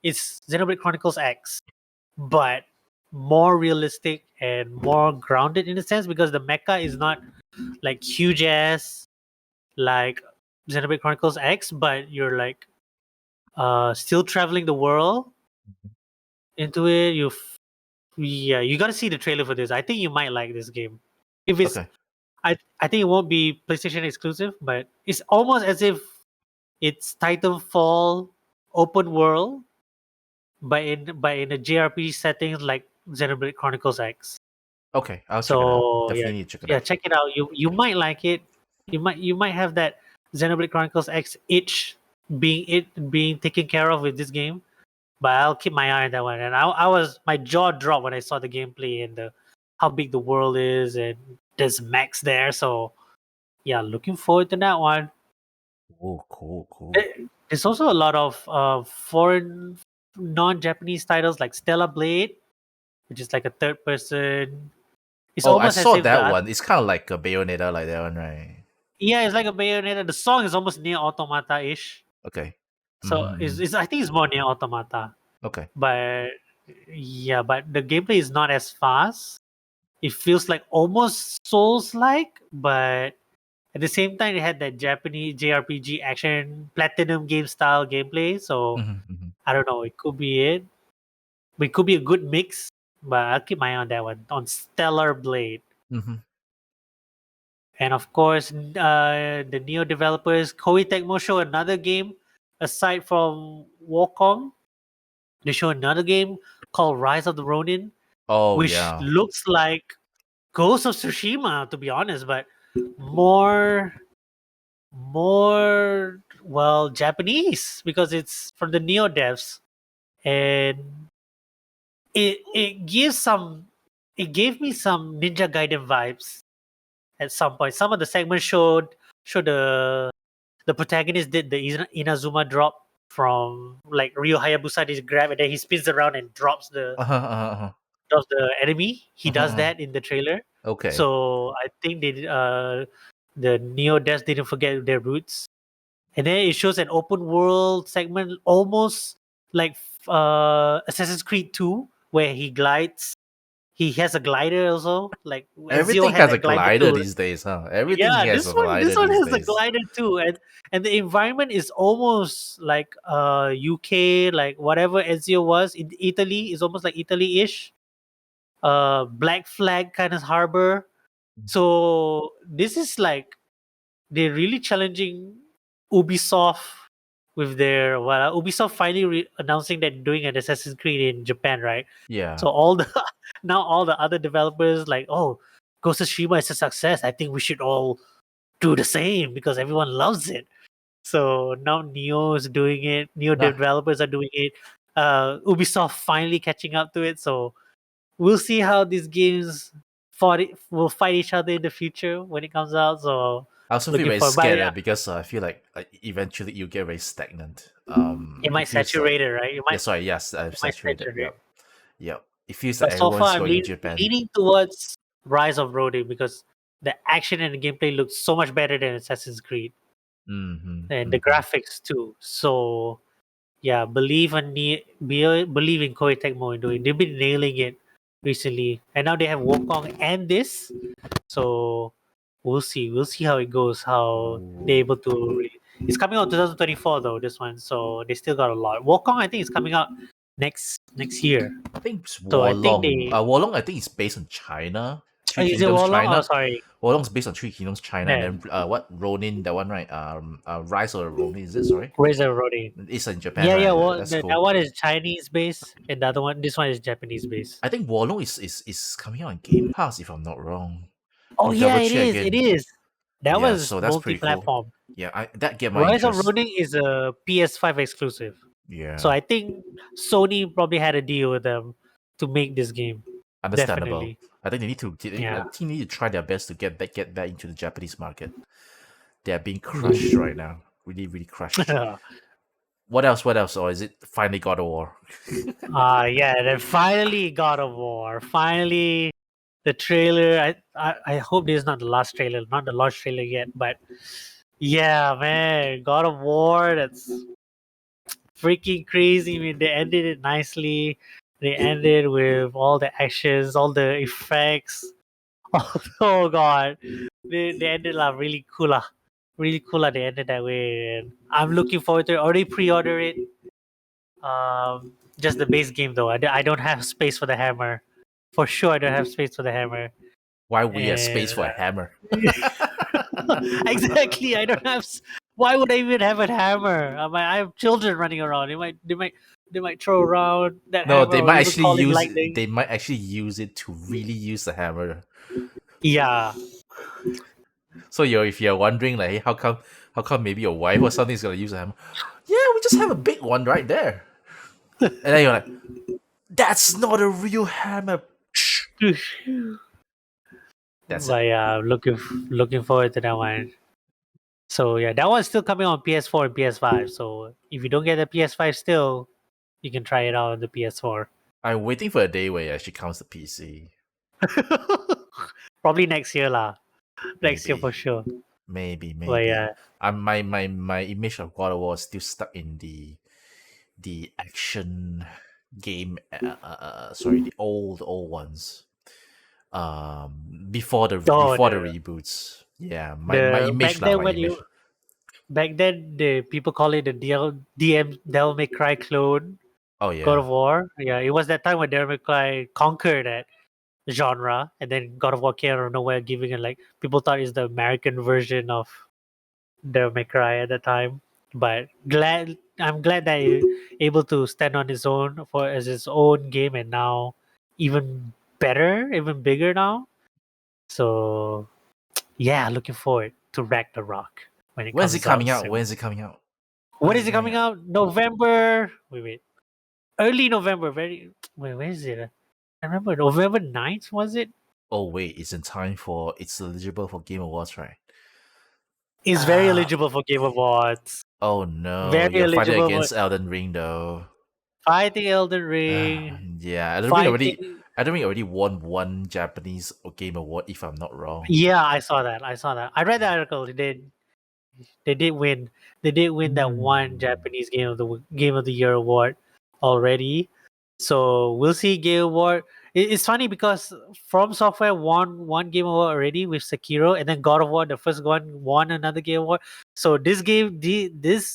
it's Xenoblade Chronicles X, but more realistic and more grounded in a sense because the mecha is not like huge ass like Xenoblade Chronicles X, but you're like still traveling the world into it. Yeah, you gotta see the trailer for this. I think you might like this game. If it's, Okay. I think it won't be PlayStation exclusive, but it's almost as if it's Titanfall open world, but in a JRPG settings like Xenoblade Chronicles X. Okay. I'll check it out. So yeah, Definitely need to check it yeah, out. check it out. You might like it. You might have that Xenoblade Chronicles X itch being taken care of with this game. But I'll keep my eye on that one. And I was my jaw dropped when I saw the gameplay and the how big the world is and there's Max there. So yeah, looking forward to that one. Oh, cool, cool. There's also a lot of foreign non-Japanese titles like Stella Blade, which is like a third person. It's Oh, I almost as saw if that one. It's kind of like a Bayonetta, like that one, right? yeah, it's like a Bayonetta. The song is almost near Automata ish. Okay. So Mm-hmm. I think it's more near Automata. Okay. But yeah, but the gameplay is not as fast. It feels like almost Souls like, but at the same time it had that Japanese JRPG action platinum game style gameplay. So Mm-hmm, mm-hmm, I don't know, it could be it. It could be a good mix, but I'll keep my eye on that one. On Stellar Blade. mm-hmm. And of course, the Neo developers, Koei Tecmo show another game aside from Wacom. They show another game called Rise of the Ronin, Oh which yeah. looks like Ghost of Tsushima, to be honest, but more, well, Japanese because it's from the Neo devs, and it gave me some Ninja Gaiden vibes at some point. Some of the segments showed the protagonist did the Inazuma drop from like Ryo Hayabusa. This grab and then he spins around and Uh-huh, uh-huh, drops the enemy. He uh-huh, does uh-huh. that in the trailer. Okay. So I think the Neo devs didn't forget their roots. And then it shows an open world segment, almost like Assassin's Creed 2, where he glides. He has a glider also. Like Ezio Everything had has a a glider glider too. these days, huh? Everything Yeah, has this a one this glider one these has a days. glider too, and the environment is almost like UK, like whatever Ezio was in Italy is almost like Italy-ish. Black Flag kind of harbor. So this is like they're really challenging Ubisoft with their Ubisoft finally announcing that doing an Assassin's Creed in Japan, right? Yeah. So all the now all the other developers like, oh, Ghost of Tsushima is a success. I think we should all do the same because everyone loves it. So now Neo is doing it. Neo Nah, developers are doing it. Ubisoft finally catching up to it. So we'll see how these games will fight each other in the future when it comes out. So I also feel looking very for, but scared yeah, because I feel like eventually you get very stagnant. it It might feels like saturate it, right? yeah, sorry, yes, I've It might saturated. saturate. Yep, yep. It feels like But so everyone's far, I'm going in Japan. leaning towards Rise of Ronin because the action and the gameplay looks so much better than Assassin's Creed, Mm-hmm, and the mm-hmm. graphics too. So yeah, believe in Koei Tecmo in doing. They've been nailing it recently, and now they have Wukong and this. So we'll see. We'll see how it goes. How they're Ooh. able to. It's coming out 2024 though. This one, so they still got a lot. Wukong, I think, is coming out next year. I think it's So I think Wolong. they. Wolong, I think it's based on China. Three Is it Kingdoms Wolong? Oh, China. sorry. Wolong's based on Three Kingdoms China, and Yeah, then what Ronin, that one, right? Rise of the Ronin, is it? Sorry, Razor Ronin. it's in Japan, Yeah, yeah. right? Well, That's that cool. one is Chinese based, and the other one, this one is Japanese based. I think Wolong is coming out on Game Pass if I'm not wrong. Oh Need to yeah, double it check is. It again. is. That Yeah, was so that's pretty cool. multi-platform. Yeah, that get my Rise of interest. Ronin is a PS5 exclusive. So Yeah, I think Sony probably had a deal with them to make this game. understandable. Definitely. I think they need to. I Yeah. think they need to try their best to get that into the Japanese market. They are being crushed right now. Really, really crushed. What else? What else? Or is it finally God of War? Yeah, and then finally God of War. Finally the trailer. I hope this is not the last trailer, not the launch trailer yet, but yeah, man, God of War, that's freaking crazy. I mean, they ended it nicely. They ended with all the actions, all the effects. Oh god, they ended like really cool, really cool. They ended that way, and I'm looking forward to it. Already pre-order it. Just the base game though. I don't have space for the hammer. For sure, I don't have space for the hammer. Why we have space And for a hammer? exactly, I don't have. Why would I even have a hammer? I have children running around. They might throw around that No, hammer they or might even actually call it use. lightning. They might actually use it to really use the hammer. Yeah. So if you're wondering like, hey, how come maybe your wife or something is gonna use a hammer? Yeah, we just have a big one right there. And then you're like, that's not a real hammer. That's it. But yeah, looking forward to that one. So yeah, that one's still coming on PS4 and PS5. So if you don't get the PS5 still, you can try it out on the PS4. I'm waiting for a day where it actually comes to PC. Probably next year lah. Next year for Maybe. sure. Maybe, But maybe. yeah. My image of God of War is still stuck in the action game. Sorry, the old ones. Oh, Before the reboots. Yeah, my the image lah, my image. back then the people call it the Devil May Cry clone Oh God yeah, of War. Yeah, it was that time when Devil May Cry conquered that genre, and then God of War came out of nowhere, giving it like people thought it's the American version of Devil May Cry at the time. But I'm glad that he able to stand on his own for as his own game, and now even better, even bigger now. So yeah, looking forward to Ragnarok when it when's it comes out coming out? soon. When's it coming out? When When's is it it coming coming out? out? November. Wait. Early November. Where is it? I remember November 9th, was it? Oh wait, it's eligible for Game Awards, right? It's very Uh eligible for Game Awards. oh no, Very you're fighting eligible for against Elden Ring though. fighting Elden Ring. Yeah, Fighting. I don't think already won one Japanese Game Award if I'm not wrong. Yeah, I saw that. I saw that. I read the article. They did. They did win. They did win that one Hmm. Japanese Game of the Year award already. So we'll see Game Award. It's funny because From Software won one Game Award already with Sekiro, and then God of War, the first one, won another Game Award. So this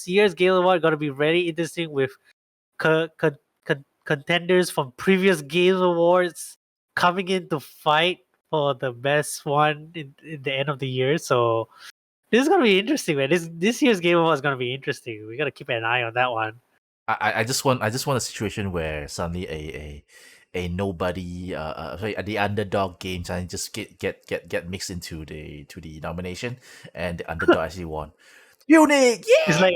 year's Game Award gonna be very interesting with contenders from previous Game Awards coming in to fight for the best one in the end of the year. So this is gonna be interesting, man. This year's Game Award is gonna be interesting. We gotta keep an eye on that one. I just want a situation where suddenly a nobody sorry, the underdog game suddenly just get mixed into the nomination, and the underdog actually won. Unique, It's yeah. like,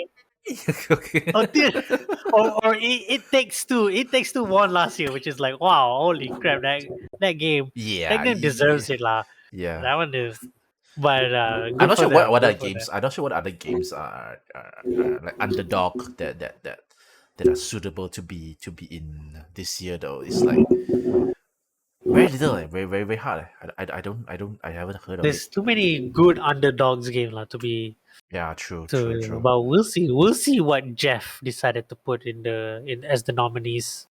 oh, dude. Or it takes two. It takes two won last year, which is like, wow, holy crap! That game, Yeah, that game deserves it, lah. yeah. That one is, but I'm good not for sure what them. other Good for them. games. I'm not sure what other games are like underdog that are suitable to be in this year though. It's like very little, very hard. I haven't heard of it. There's too many good underdogs game, lah, to be Yeah, true, to. true. But we'll see. We'll see what Jeff decided to put in as the nominees.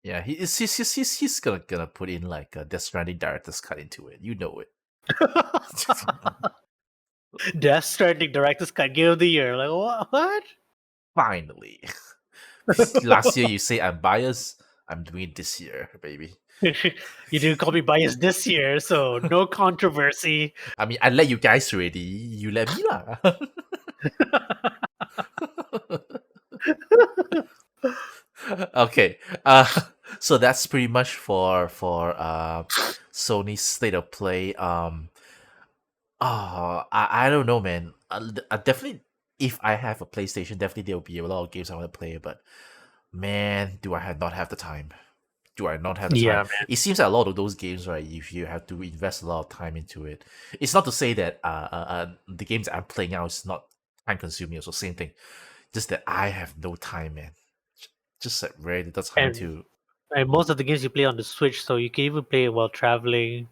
Yeah, he's gonna put in like a Death Stranding director's cut into it. You know it. Death Stranding director's cut game of the year. Like what? Finally. Last year you say I'm biased. I'm doing it this year, baby. You didn't call me biased this year, so no controversy. I mean, I let you guys already. You let me lah. Okay. So that's pretty much for Sony's state of play. I don't know, man. I definitely, if I have a PlayStation, definitely there will be a lot of games I want to play. But man, do I not have the time? Do I not have the time? Yeah, man. It seems that a lot of those games, right? If you have to invest a lot of time into it, it's not to say that the games that I'm playing now is not time consuming. So same thing, just that I have no time, man. Just like very little time And, to. and most of the games you play on the Switch, so you can even play it while traveling.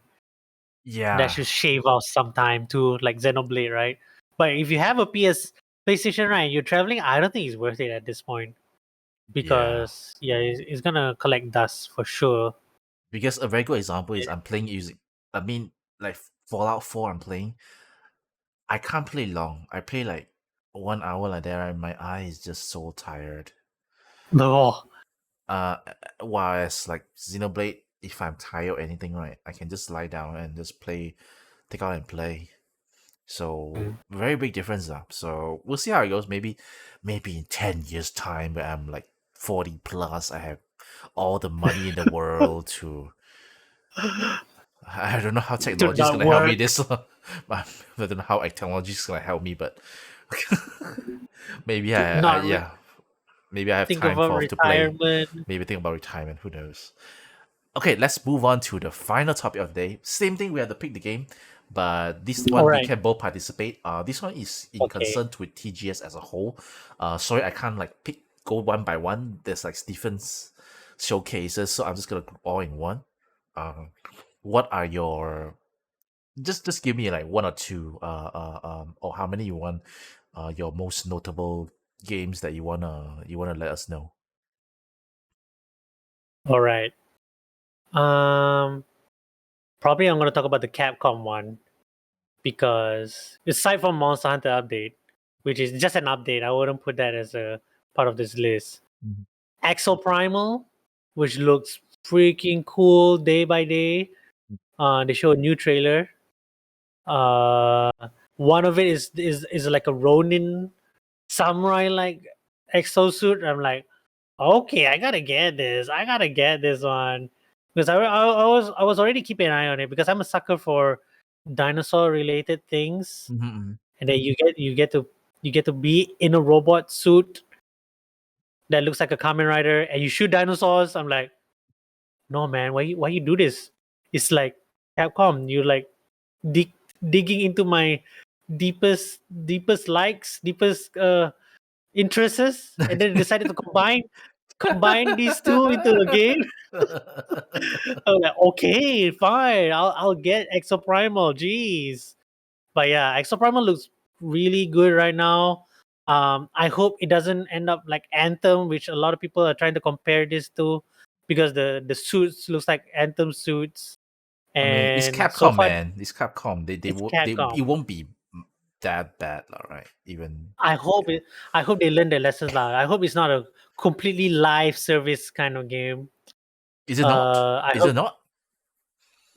That Yeah, should shave off some time too, like Xenoblade, right? But if you have a PlayStation, right, and you're traveling, I don't think it's worth it at this point yeah. because it's gonna collect dust for sure. Because a very good example is Yeah. I'm playing using. I mean, like Fallout 4, I'm playing. I can't play long. I play like 1 hour like that, and my eye is just so tired. No, Uh, Whereas like Xenoblade, if I'm tired or anything, right, I can just lie down and just play, take out and play. So very big difference, So we'll see how it goes. Maybe in 10 years time, where I'm like 40 plus, I have all the money in the world to. I don't know how to technology is not gonna help me work. this. I don't know how technology is gonna help me, but maybe Not yeah, maybe I have think time about to play. retirement. Maybe think about retirement. Who knows? Okay, let's move on to the final topic of the day. Same thing, we have to pick the game, but this All one we right. can both participate. This one is in Okay. concern with TGS as a whole. Sorry, I can't like go one by one. There's like different showcases, so I'm just gonna group all in one. What are your just give me like one or two or how many you want, your most notable games that you wanna let us know. All right. Um, Probably I'm gonna talk about the Capcom one because aside from Monster Hunter update, which is just an update, I wouldn't put that as a part of this list. Mhm. Exo Primal, which looks freaking cool day by day. They show a new trailer. Uh, One of it is like a Ronin samurai like exosuit. I'm like, okay, I gotta get this. I gotta get this one because I was already keeping an eye on it because I'm a sucker for dinosaur related things, Mhm, and then you get to be in a robot suit that looks like a Kamen Rider, and you shoot dinosaurs. I'm like, no man, why you do this? It's like Capcom, you like dig, digging into my deepest likes, deepest interests, and then decided to combine these two into a game. I'm like, okay, fine, I'll get Exoprimal. Jeez, but yeah, Exoprimal looks really good right now. I hope it doesn't end up like Anthem, which a lot of people are trying to compare this to. because the suits looks like Anthem suits, I mean, it's and so Capcom, far man. It's Capcom. it's Capcom. It won't be that bad, all right? Even I hope it. I hope they learn their lessons lah. I hope it's not a completely live service kind of game. is it not? I Is it hope not?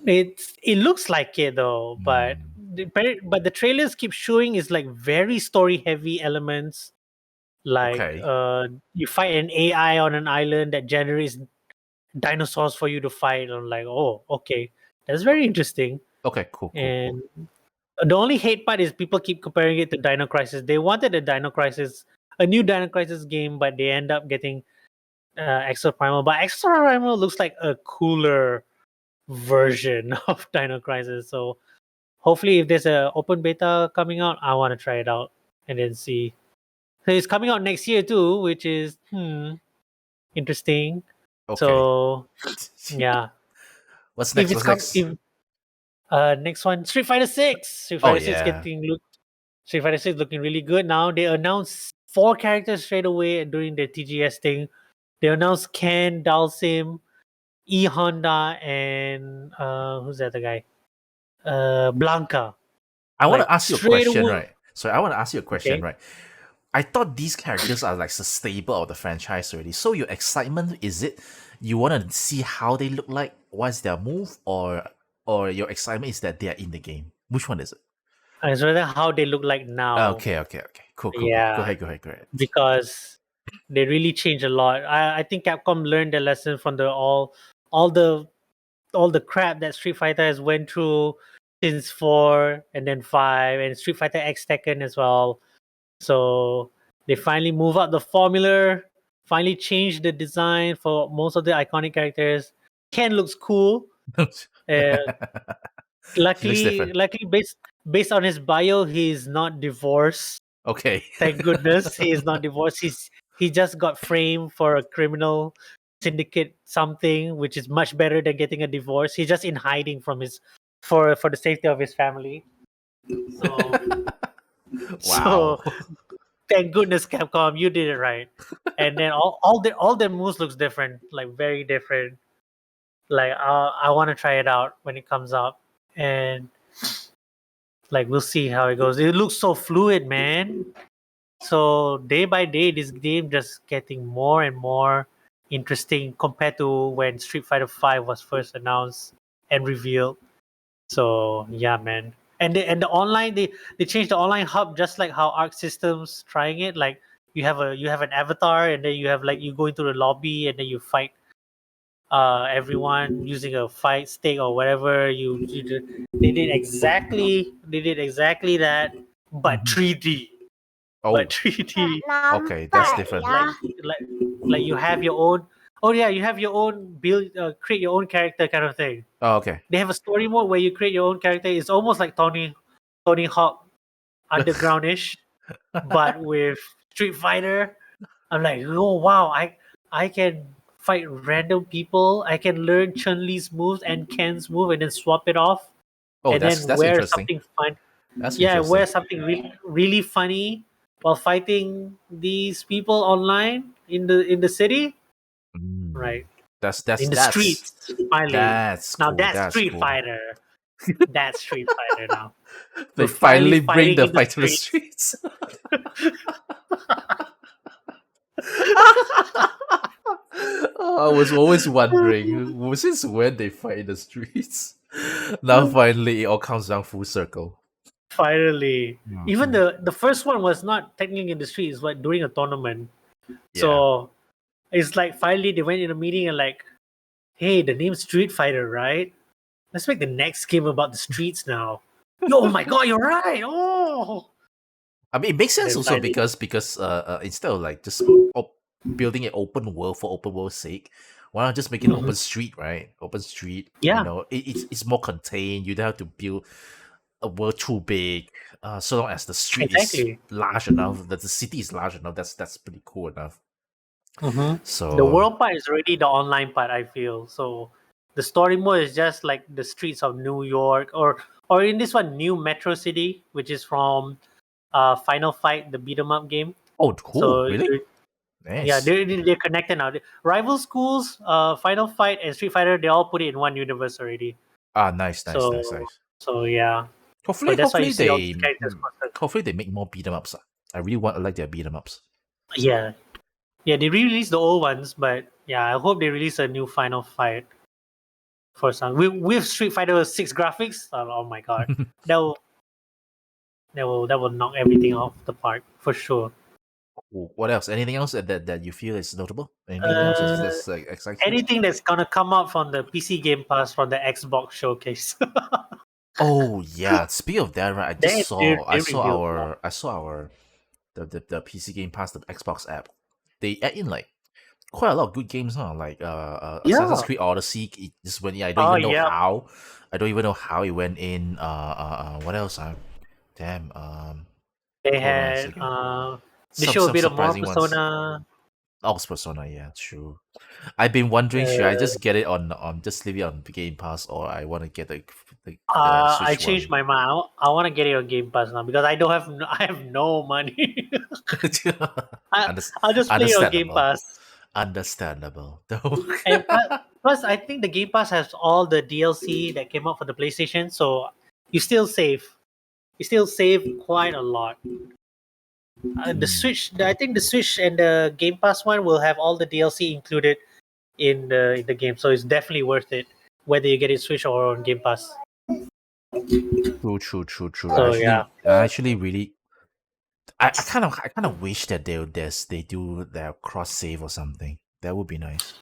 it looks like it though, but Hmm. the trailers keep showing is like very story heavy elements. Like Okay. you fight an AI on an island that generates dinosaurs for you to fight. I'm like, oh, okay, that's very interesting. Okay. Cool. Cool. Cool. And the only hate part is people keep comparing it to Dino Crisis. They wanted a new Dino Crisis game, but they end up getting Exo Primal. But Exo Primal looks like a cooler version of Dino Crisis. So hopefully, if there's a open beta coming out, I want to try it out and then see. So it's coming out next year too, which is interesting. Okay. So yeah, What's if next? it's What's come, next? if next one, Street Fighter Six, Oh yeah. Street Fighter Six looking really good now. They announced 4 characters straight away during the TGS thing. They announced Ken, Dalsim, E Honda, and who's the other guy? Blanca. I want Like to ask you a straight question, away. right? So I want to ask you a question, Okay. right? I thought these characters are like the staple of the franchise already. So your excitement is it you want to see how they look like, what's their move, or your excitement is that they are in the game? Which one is it? It's rather how they look like now. Okay, okay, okay. Cool, cool, cool. Go Yeah, ahead, go ahead, go ahead. because they really changed a lot. I think Capcom learned their lesson from all the all the crap that Street Fighter has went through since 4 and then 5 and Street Fighter X Tekken as well. So they finally move up the formula, finally changed the design for most of the iconic characters. Ken looks cool. Uh, He looks different. luckily based on his bio, he's not divorced. Okay. Thank goodness he is not divorced. He just got framed for a criminal syndicate something, which is much better than getting a divorce. He's just in hiding from his for the safety of his family. So Wow. so thank goodness Capcom, you did it right. And then all their moves looks different, like very different. Like I want to try it out when it comes up, and like we'll see how it goes. It looks so fluid, man. So day by day, this game just getting more and more interesting compared to when Street Fighter Five was first announced and revealed. So yeah, man. And the online they changed the online hub just like how Arc Systems trying it. Like you have an avatar and then you have like you go into the lobby and then you fight everyone using a fight stick or whatever. They did exactly that, but Mhm. 3D. Oh, But 3D okay, that's Nampak different. ya. like like you have your own. Oh yeah, you have your own build, create your own character kind of thing. Oh, okay. They have a story mode where you create your own character. It's almost like Tony Hawk Underground-ish, but with Street Fighter. I'm like, oh wow, I can fight random people. I can learn Chun Li's moves and Ken's move and then swap it off, Oh, and then that's wear interesting. something fun. That's Yeah, interesting. wear something really funny while fighting these people online in the city. Mm. Right. That's In the streets, finally. that's Now cool. that's That's Street cool. Fighter. That's Street Fighter now. They We're finally finally bring fighting the in the fight to the streets. streets. I was always wondering since when they fight in the streets. Now finally it all comes down full circle. Finally. Even Mhm. the first one was not technically in the streets, but during a tournament. Yeah. So it's like finally they went in a meeting and like, hey, the name's Street Fighter, right? Let's make the next game about the streets now. Yo, oh my god, you're right. Oh, I mean, it makes sense then also finally, because instead of like just building an open world for open world's sake, why not just make it an Mhm. open street, right? Open street, Yeah, it's more contained. You don't have to build a world too big. So long as the street is exactly. large enough, that the city is large enough, that's pretty cool enough. The So world part is already the online part, I feel. So the story mode is just like the streets of New York, or in this one, New Metro City, which is from Final Fight, the beat 'em up game. oh, cool, So really? Yeah, Nice. they're connected now. Rival schools, Final Fight and Street Fighter, they all put it in one universe already. Ah, nice, nice, nice, So nice. so yeah. So Hopefully, that's why you hopefully see all they, these characters posted. hopefully they make more beat 'em ups. I really want to like their beat 'em ups. Yeah. Yeah, they re-released the old ones, but yeah, I hope they release a new Final Fight for some with Street Fighter 6 graphics. Oh my god. That will that will knock everything off the park for sure. What else? Anything else that you feel is notable? Anything else Uh that's like excites you? anything that's gonna come out from the PC Game Pass from the Xbox showcase. Oh yeah. Speaking of that, right? They revealed a lot. I saw our the PC Game Pass, the Xbox app. They add in like quite a lot of good games, huh? Like Assassin's Yeah. Creed Odyssey. It just went in. I don't Oh even know yeah. how. I don't even know how it went in. What else? Damn. They Hold on a had second. they show a Some bit of more surprising ones. Persona. Oh, it's Persona, yeah, true. I've been wondering, should I Uh, just get it on just leave it on Game Pass, or I want to get the I Switch changed one? my mind. I want to get it on Game Pass now because I have no money. I Unders- I'll just play it on Game Understandable. Pass. Understandable. Though. And plus, I think the Game Pass has all the DLC that came out for the PlayStation, so you still save. You still save quite a lot. The Hmm. Switch, I think the Switch and the Game Pass one will have all the DLC included in the game, so it's definitely worth it whether you get it Switch or on Game Pass. True, true, true, true. So yeah, I actually really, I kind of wish that they do their cross save or something. That would be nice.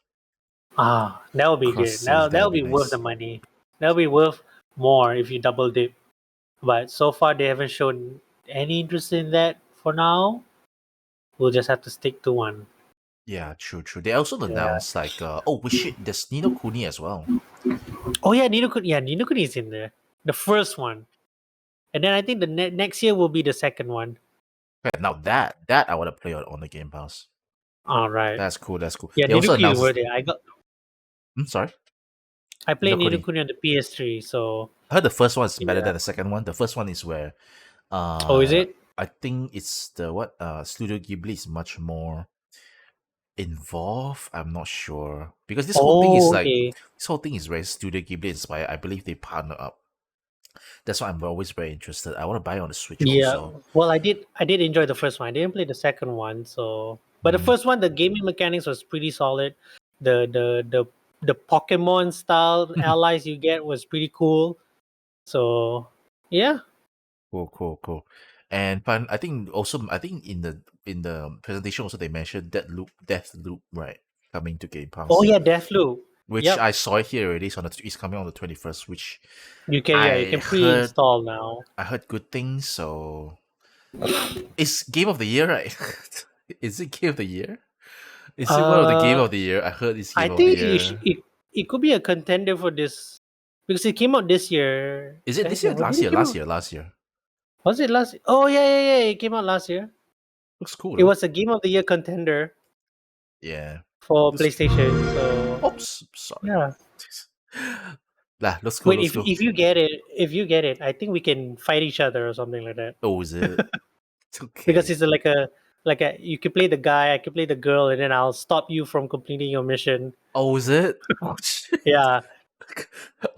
that would be Cross good. save, that That would would be be worth the nice. money. That would be worth more if you double dip. But so far, they haven't shown any interest in that for now. We'll just have to stick to one. Yeah, true, true. They also Yeah. announced like, oh, we shit, there's Nino Kuni as well. Oh yeah, Nino Kuni. Yeah, Nino Kuni is in there. The first one, and then I think the next year will be the second one. Okay, now that I want to play on the Game Pass. All right. That's cool. That's cool. Yeah, They Nino also Kuni is announced. worth it. Sorry, I Nino played Nino Kuni. Kuni on the PS3. So I heard the first one is better yeah. than the second one. The first one is where, Oh, is it? I think it's the what Studio Ghibli is much more involved. I'm not sure because Oh, okay. this whole thing is very Studio Ghibli inspired. I believe they partner up. That's why I'm always very interested. I want to buy it on the Switch Yeah. also. Well, I did enjoy the first one. I didn't play the second one, so but the Mm. first one, the gaming mechanics was pretty solid. The Pokemon style allies you get was pretty cool. So yeah. Cool, cool, cool. And but I think also in the presentation also they mentioned Death Loop, right? Coming to Game Oh Pass. yeah, Deathloop. Which Yep. I saw it here already. It's coming on the 21st, which You I can heard pre-install now. I heard good things, so it's game of the year, right? Is it game of the year? Is it one of the game Uh, of the year? I heard it's I game of the think year. it could be a contender for this because it came out this year. Is it Eh, this year? did Last it year? came Last out? year? Last year? Was it last? Oh yeah. It came out last year. Looks cool It though. was a Game of the Year contender Yeah. for Looks. PlayStation. So Oops. Sorry. yeah. Nah, looks cool. Wait, Looks cool. if you get it, I think we can fight each other or something like that. Oh, is it? Because Okay. it's like a you can play the guy, I can play the girl, and then I'll stop you from completing your mission. Oh, is it? Oh, shit. Yeah.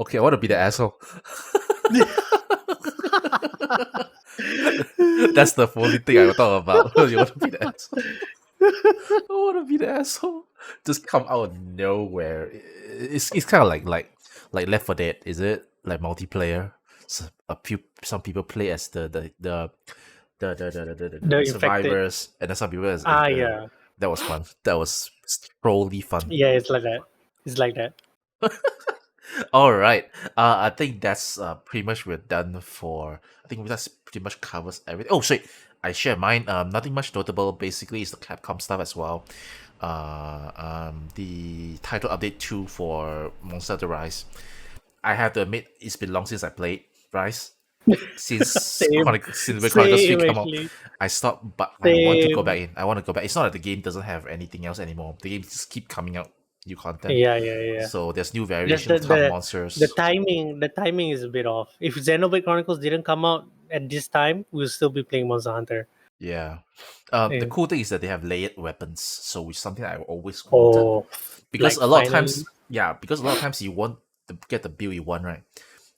Okay, I want to be the asshole. That's the only thing I thought about. You want to be the asshole? I want to be the asshole. Just come out of nowhere. It's kind of like Left 4 Dead, is it? Like multiplayer. So some people play as The the infected. survivors, and then some people as the. Yeah. That was fun. That was trolley fun. Yeah, it's like that. It's like that. All right. I think that's pretty much we're done for. I think that's pretty much covers everything. Oh, sorry. I share mine. Nothing much notable. Basically, it's the Capcom stuff as well. The title update 2 for Monster Hunter Rise. I have to admit, it's been long since I played Rise. Since Same. Silver Chronicles 3 Same come out, actually. I stopped, but I want to go back Same. in. I want to go back. It's not that the game doesn't have anything else anymore. The game just keep coming out new content. Yeah. So there's new Just variation, top monsters. the timing is a bit off. If Xenoblade Chronicles didn't come out at this time, we'll still be playing Monster Hunter. Yeah. The Yeah. cool thing is that they have layered weapons, so which is something I always wanted. Oh, Because like a lot of finally. times, yeah, because a lot of times you want to get the build you want, right?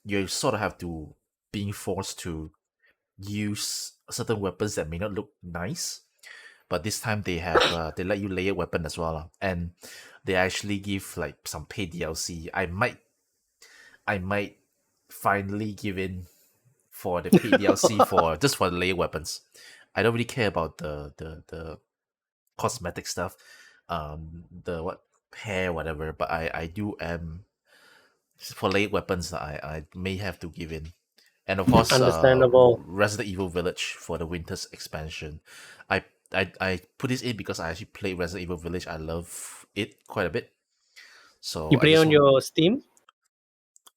You sort of have to being forced to use certain weapons that may not look nice. But this time they let you layer weapon as well, and they actually give like some paid DLC. I might finally give in for the paid DLC for just for the layer weapons. I don't really care about the cosmetic stuff, the what hair whatever. But I do for layer weapons I may have to give in. And of course, Understandable. Resident Evil Village for the Winter's expansion. I I put this in because I actually played Resident Evil Village. I love it quite a bit. So You I play just on your Steam?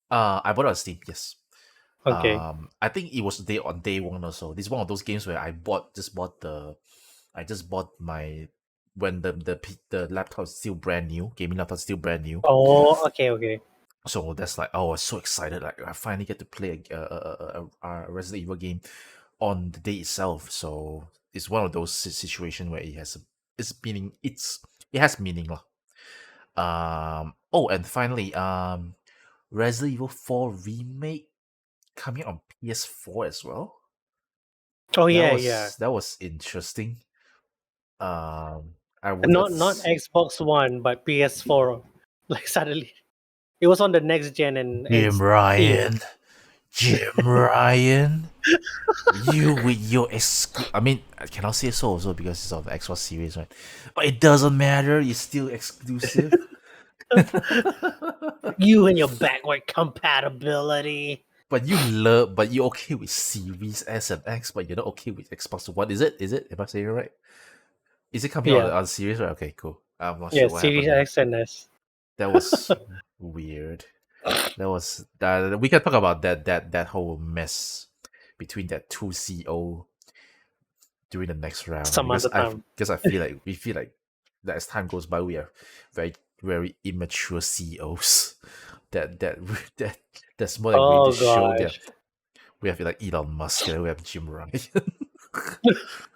I bought it on Steam. Yes. Okay. I think it was on day one or so. This is one of those games where I just bought my when the laptop is still brand new, gaming laptop is still brand new. Oh, okay, okay. So that's like, oh, I was so excited! Like I finally get to play a Resident Evil game on the day itself. So it's one of those situations where it has meaning lah. Oh, and finally, Resident Evil 4 remake coming on PS4 as well. Oh yeah, yeah. That was interesting. I would have Not Xbox One, but PS4. Like suddenly, it was on the next gen and Jim still. Ryan. Jim Ryan. You with your I mean, I cannot say so also because it's of the Xbox series, right? But it doesn't matter. It's still exclusive. You and your backward compatibility. But you're okay with Series S and X, but you're not okay with Xbox One. Is it? Is it? Am I saying it right? Is it coming Yeah, on series? Right? Okay, cool. I'm not yeah. sure what Series happened there. X and S. That was weird. That was that. We can talk about that whole mess between that two CO during the next round Some other time. because I feel like we feel like that as time goes by we are very immature CEOs that that that's more than willing to Oh show their gosh. we have like Elon Musk and we have Jim Ryan.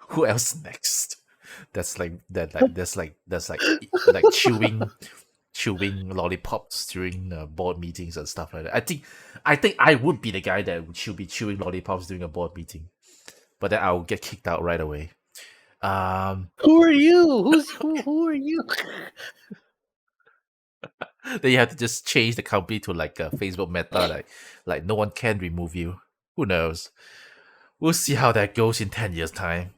Who else next? That's like chewing lollipops during board meetings and stuff like that. I think I would be the guy that should be chewing lollipops during a board meeting, but then I'll get kicked out right away. Who are you? Who are you? Then you have to just change the company to like a Facebook Meta, like no one can remove you. Who knows? We'll see how that goes in 10 years' time.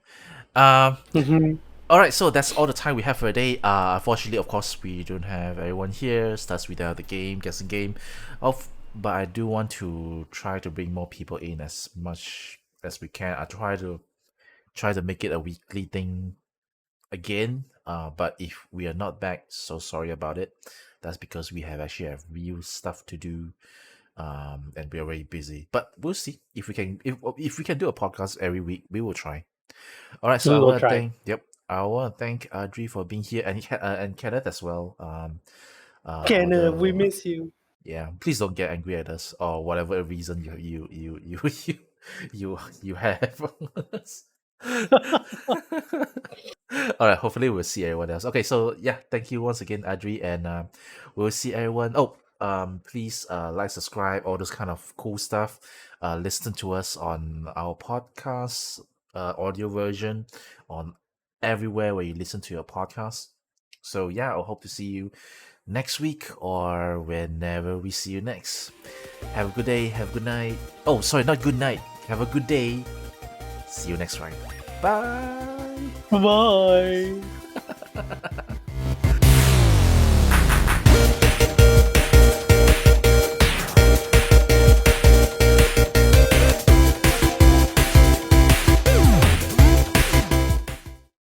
Um, Mhm. all right, so that's all the time we have for today. Unfortunately, of course, we don't have everyone here. Starts without the game, guessing game, but I do want to try to bring more people in as much as we can. I try to make it a weekly thing again. But if we are not back, so sorry about it. That's because we have real stuff to do. And we are very busy. But we'll see if we can if we can do a podcast every week. We will try. All right. So We I will want to try. thank I want to thank Audrey for being here and Kenneth as well. All Kenneth, we the miss you. yeah. Please don't get angry at us or whatever reason you have. All right. Hopefully, we'll see everyone else. Okay. So yeah, thank you once again, Adri, and we'll see everyone. Oh, please like, subscribe, all those kind of cool stuff. Listen to us on our podcast, audio version, on everywhere where you listen to your podcast. So yeah, I hope to see you next week or whenever we see you next. Have a good day. Have a good night. Oh, sorry, not good night. Have a good day. See you next time. Bye. Bye.